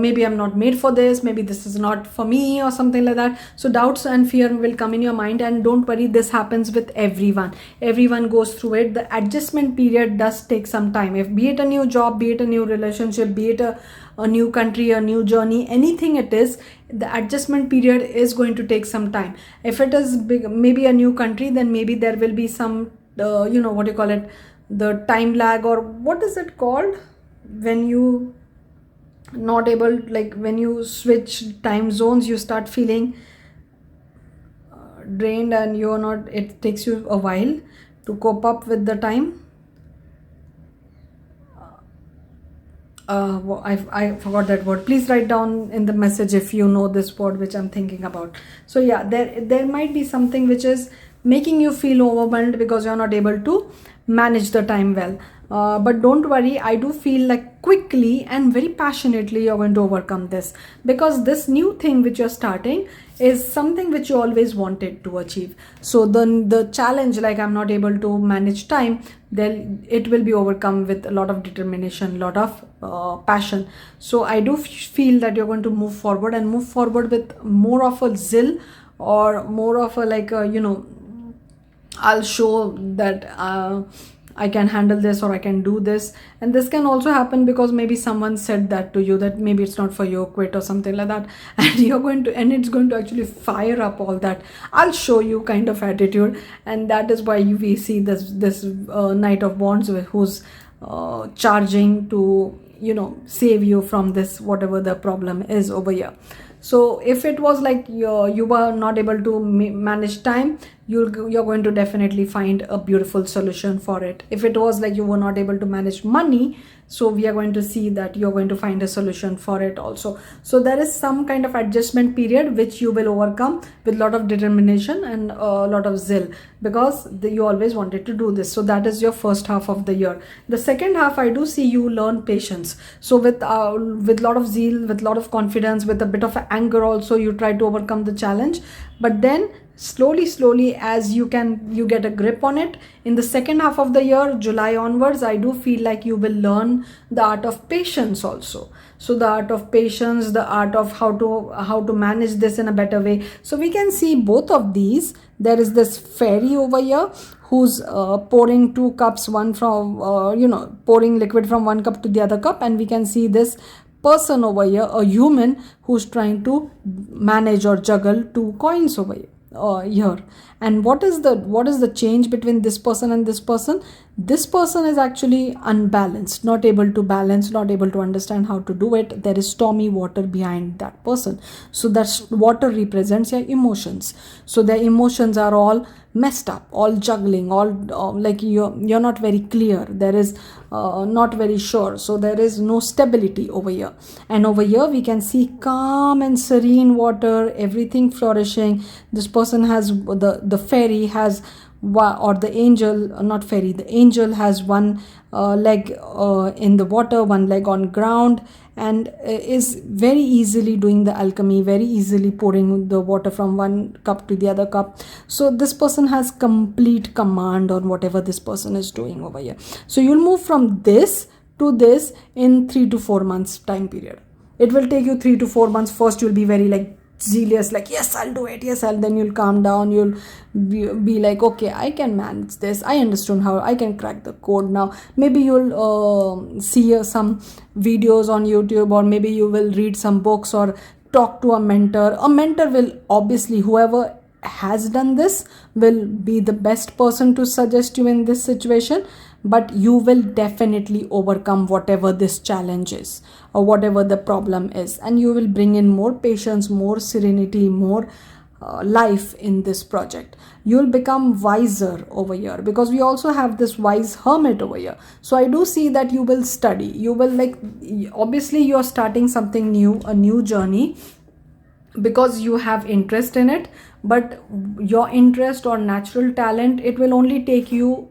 maybe I'm not made for this, maybe this is not for me, or something like that. So doubts and fear will come in your mind, and don't worry, this happens with everyone goes through it. The adjustment period does take some time, be it a new job, be it a new relationship, be it a new country, a new journey, anything it is, the adjustment period is going to take some time. If it is big, maybe a new country, then maybe there will be some what do you call it, the time lag, or what is it called when you not able, like when you switch time zones, you start feeling drained, and you're not, it takes you a while to cope up with the time. I forgot that word. Please write down in the message if you know this word which I'm thinking about. So yeah, there might be something which is making you feel overwhelmed because you're not able to manage the time well. But don't worry, I do feel like quickly and very passionately you're going to overcome this, because this new thing which you're starting is something which you always wanted to achieve. So the challenge, like I'm not able to manage time, then it will be overcome with a lot of determination, lot of passion. So I do feel that you're going to move forward, and move forward with more of a zeal, or more of a like I'll show that I can handle this, or I can do this. And this can also happen because maybe someone said that to you, that maybe it's not for you, quit or something like that, and it's going to actually fire up all that I'll show you kind of attitude. And that is why we see this Knight of Wands who's charging to save you from this, whatever the problem is over here. So if it was like you were not able to manage time, you're going to definitely find a beautiful solution for it. If it was like you were not able to manage money, so we are going to see that you're going to find a solution for it also. So there is some kind of adjustment period which you will overcome with a lot of determination and a lot of zeal, because you always wanted to do this. So that is your first half of the year. The second half, I do see you learn patience. So with a lot of zeal, with a lot of confidence, with a bit of anger also, you try to overcome the challenge. But then slowly as you get a grip on it, in the second half of the year, July onwards, I do feel like you will learn the art of patience also. So the art of patience, the art of how to manage this in a better way. So we can see both of these. There is this fairy over here who's pouring two cups, one from pouring liquid from one cup to the other cup, and we can see this person over here, a human who's trying to manage or juggle two coins over here. And what is the change between this person and this person? This person is actually unbalanced, not able to balance, not able to understand how to do it. There is stormy water behind that person. So that water represents your emotions. So their emotions are all messed up, all juggling, all like you're not very clear. There is not very sure. So there is no stability over here. And over here we can see calm and serene water, everything flourishing. This person has the fairy has, or the angel, not fairy, the angel has one leg in the water, one leg on ground, and is very easily doing the alchemy, very easily pouring the water from one cup to the other cup. So this person has complete command on whatever this person is doing over here. So you'll move from this to this in 3 to 4 months time period. It will take you 3 to 4 months. First you'll be very like zealous, like yes I'll do it, yes I'll, then you'll calm down, you'll be like okay, I can manage this, I understand how I can crack the code now. Maybe you'll see some videos on YouTube, or maybe you will read some books or talk to a mentor. A mentor will obviously, whoever has done this will be the best person to suggest you in this situation, but you will definitely overcome whatever this challenge is or whatever the problem is, and you will bring in more patience, more serenity, more life in this project. You'll become wiser over here, because we also have this wise hermit over here. So I do see that you will study, you will like, obviously you're starting something new, a new journey, because you have interest in it, but your interest or natural talent, it will only take you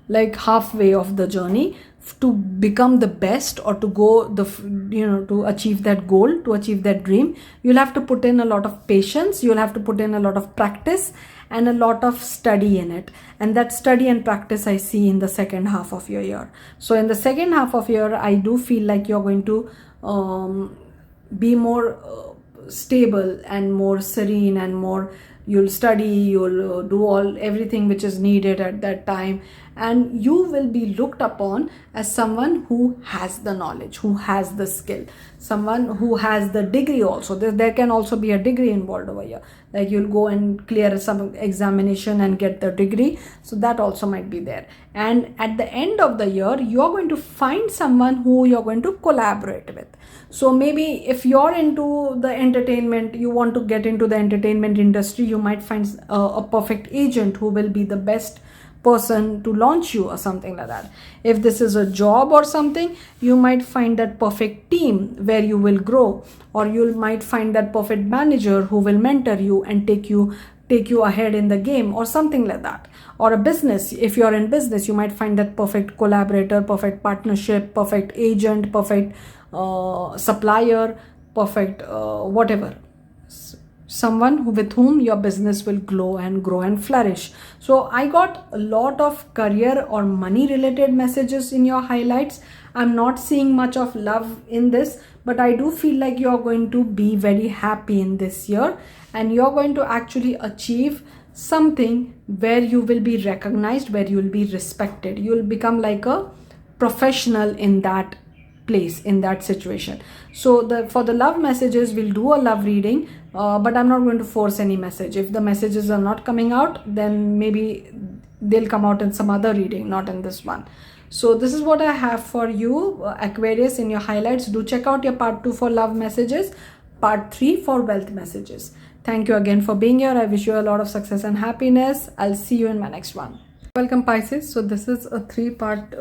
like halfway of the journey to become the best, or to go the, to achieve that goal, to achieve that dream. You'll have to put in a lot of patience, you'll have to put in a lot of practice and a lot of study in it. And that study and practice I see in the second half of your year. So in the second half of your year, I do feel like you're going to be more stable and more serene, and more, you'll study, you'll do everything which is needed at that time, and you will be looked upon as someone who has the knowledge, who has the skill, someone who has the degree also. There can also be a degree involved over here, like you'll go and clear some examination and get the degree, so that also might be there. And at the end of the year, you're going to find someone who you're going to collaborate with. So maybe if you're into the entertainment, you want to get into the entertainment industry, you might find a perfect agent who will be the best person to launch you, or something like that. If this is a job or something, you might find that perfect team where you will grow, or you might find that perfect manager who will mentor you and take you ahead in the game, or something like that. Or a business, if you're in business, you might find that perfect collaborator, perfect partnership, perfect agent, perfect supplier, perfect whatever, someone with whom your business will grow and flourish. So I got a lot of career or money related messages in your highlights. I'm not seeing much of love in this, but I do feel like you're going to be very happy in this year, and you're going to actually achieve something where you will be recognized, where you will be respected. You will become like a professional in that place, in that situation. So for the love messages, we'll do a love reading, but I'm not going to force any message. If the messages are not coming out, then maybe they'll come out in some other reading, not in this one. So this is what I have for you, Aquarius, in your highlights. Do check out your part 2 for love messages, part 3 for wealth messages. Thank you again for being here. I wish you a lot of success and happiness. I'll see you in my next one. Welcome, Pisces. So this is a 3-part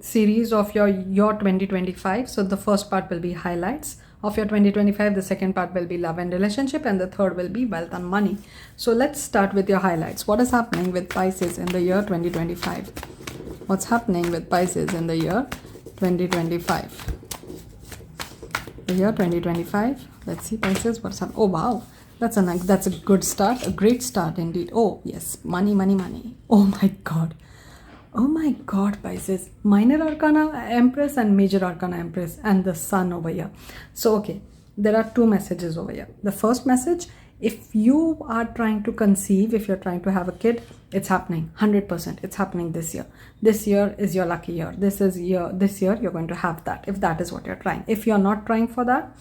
series of your 2025. So the first part will be highlights of your 2025, the second part will be love and relationship, and the third will be wealth and money. So let's start with your highlights. What is happening with Pisces in the year 2025? What's happening with Pisces in the year 2025? The year 2025. Let's see, Pisces, what's happening? Oh wow, that's a good start, a great start indeed. Oh yes, money, money, money. Oh my god. Oh my god, Pisces. Minor Arcana Empress and Major Arcana Empress, and the Sun over here. So okay, there are 2 messages over here. The first message, if you are trying to conceive, if you're trying to have a kid, it's happening 100%. It's happening this year. This year is your lucky year. This year you're going to have that, if that is what you're trying. If you're not trying for that,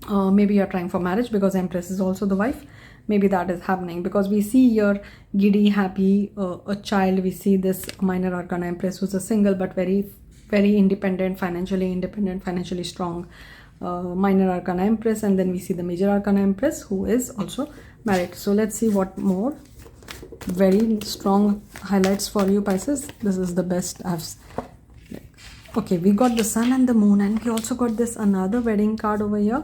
maybe you're trying for marriage, because Empress is also the wife, maybe that is happening, because we see here giddy, happy, a child. We see this minor arcana empress who's a single but very independent, financially strong, minor arcana empress. And then we see the major arcana empress who is also married. So let's see what more very strong highlights for you, Pisces. This is the best okay, we got the sun and the moon, and we also got this another wedding card over here,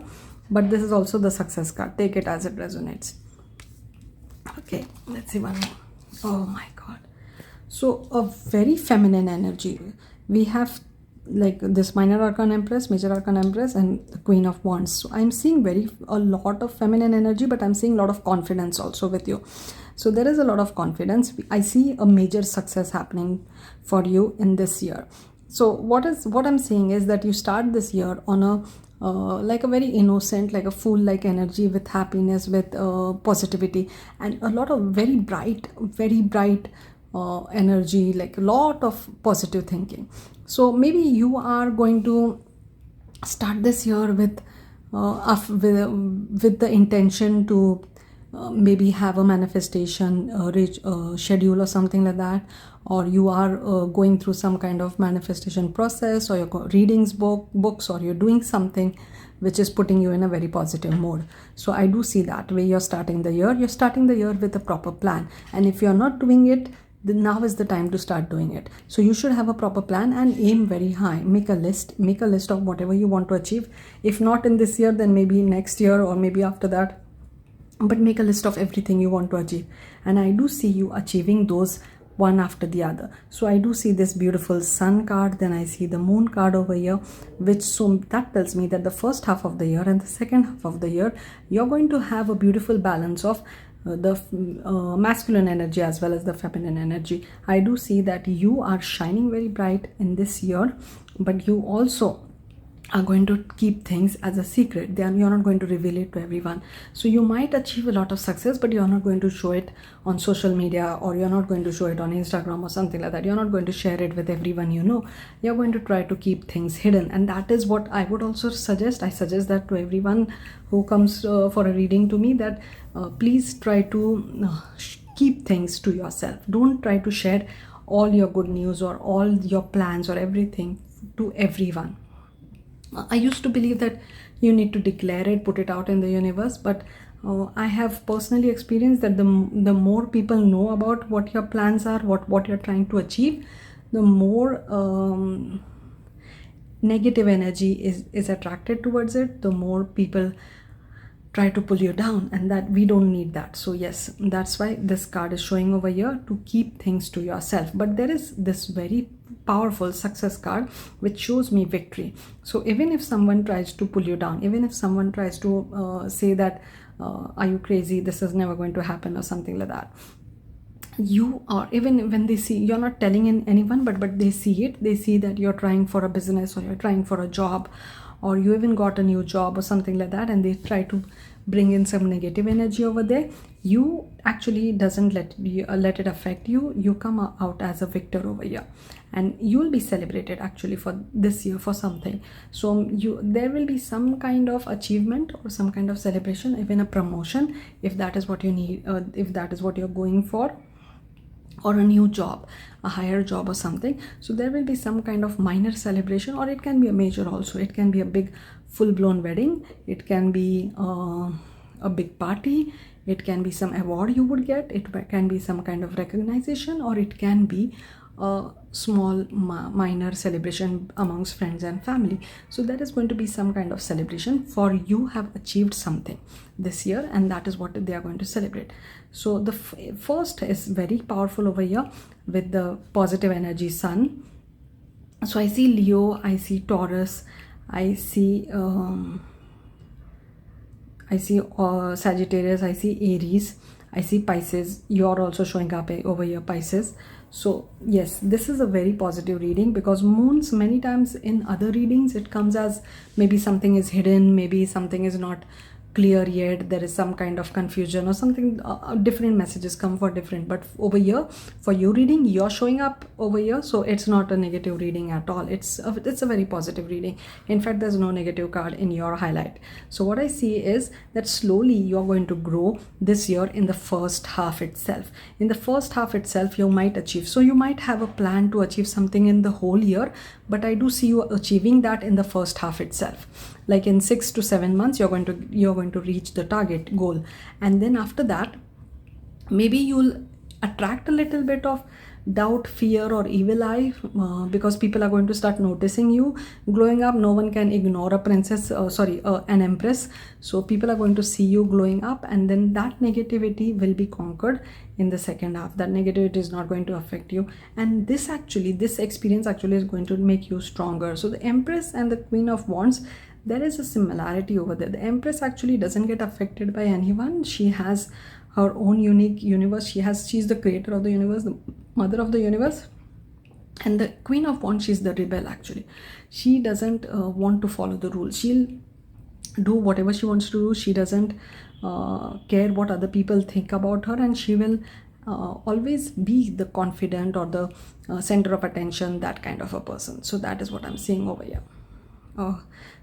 but this is also the success card. Take it as it resonates. Okay, let's see one more. Oh my god. So a very feminine energy. We have like this minor arcana empress, major arcana empress, and the queen of wands. So I'm seeing a lot of feminine energy, but I'm seeing a lot of confidence also with you. So there is a lot of confidence. I see a major success happening for you in this year. So what I'm saying is that you start this year on a like a very innocent, like a fool-like energy, with happiness, with positivity, and a lot of very bright energy, like a lot of positive thinking. So maybe you are going to start this year with the intention to maybe have a manifestation schedule or something like that, or you are going through some kind of manifestation process, or you're reading books, or you're doing something which is putting you in a very positive mode. So I do see that way you're starting the year with a proper plan. And if you're not doing it, then now is the time to start doing it. So you should have a proper plan and aim very high. Make a list of whatever you want to achieve. If not in this year, then maybe next year, or maybe after that. But make a list of everything you want to achieve, and I do see you achieving those one after the other. So I do see this beautiful sun card, then I see the moon card over here, that tells me that the first half of the year and the second half of the year, you're going to have a beautiful balance of the masculine energy as well as the feminine energy. I do see that you are shining very bright in this year, but you also are going to keep things as a secret. Then you're not going to reveal it to everyone. So you might achieve a lot of success, but you're not going to show it on social media, or you're not going to show it on Instagram or something like that. You're not going to share it with everyone you know. You're going to try to keep things hidden, and that is what I would also suggest. I suggest that to everyone who comes for a reading to me, that please try to keep things to yourself. Don't try to share all your good news or all your plans or everything to everyone. I used to believe that you need to declare it, put it out in the universe, but I have personally experienced that the more people know about what your plans are, what you're trying to achieve, the more negative energy is attracted towards it, the more people try to pull you down, and that we don't need that. So yes, that's why this card is showing over here, to keep things to yourself. But there is this very powerful success card which shows me victory. So even if someone tries to pull you down, even if someone tries to say that are you crazy, this is never going to happen, or something like that, you are, even when they see, you're not telling anyone, but they see it, they see that you're trying for a business, or you're trying for a job, or you even got a new job or something like that, and they try to bring in some negative energy over there. You actually doesn't let it affect you. You come out as a victor over here, and you will be celebrated actually for this year for something. So there will be some kind of achievement or some kind of celebration, even a promotion, if that is what you need, if that is what you're going for, or a new job, a higher job or something. So there will be some kind of minor celebration, or it can be a major also. It can be a big full-blown wedding, it can be a big party, it can be some award you would get, it can be some kind of recognition, or it can be a small minor celebration amongst friends and family. So there is going to be some kind of celebration, for you have achieved something this year, and that is what they are going to celebrate. So the first is very powerful over here with the positive energy sun. So I see Leo, I see Taurus, I see Sagittarius, I see Aries, I see Pisces. You're also showing up over here, Pisces. So yes, this is a very positive reading, because moons, many times in other readings, it comes as maybe something is hidden, maybe something is not clear yet. There is some kind of confusion or something. Different messages come for different, but over here for you reading, you're showing up over here, so it's not a negative reading at all. It's a very positive reading. In fact, there's no negative card in your highlight. So what I see is that slowly you're going to grow this year in the first half itself. In the first half itself, you might achieve. So you might have a plan to achieve something in the whole year, but I do see you achieving that in the first half itself. Like in 6 to 7 months, you're going to reach the target goal, and then after that, maybe you'll attract a little bit of doubt, fear, or evil eye, because people are going to start noticing you glowing up. No one can ignore a princess, an empress. So people are going to see you glowing up, and then that negativity will be conquered in the second half. That negativity is not going to affect you, and this experience actually is going to make you stronger. So the Empress and the Queen of Wands, there is a similarity over there. The Empress actually doesn't get affected by anyone. She has her own unique universe. She's the creator of the universe, the mother of the universe. And the Queen of Wands, she's the rebel actually. She doesn't want to follow the rules. She'll do whatever she wants to do. She doesn't care what other people think about her, and she will always be the confident or the center of attention, that kind of a person. So that is what I'm seeing over here.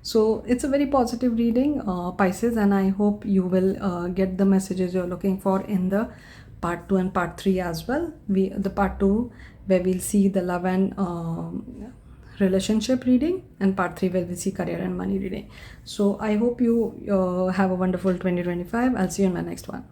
So it's a very positive reading, Pisces, and I hope you will get the messages you're looking for in the part 2 and part 3 as well. The part 2 where we'll see the love and relationship reading, and part 3 where we see career and money reading. So I hope you have a wonderful 2025. I'll see you in my next one.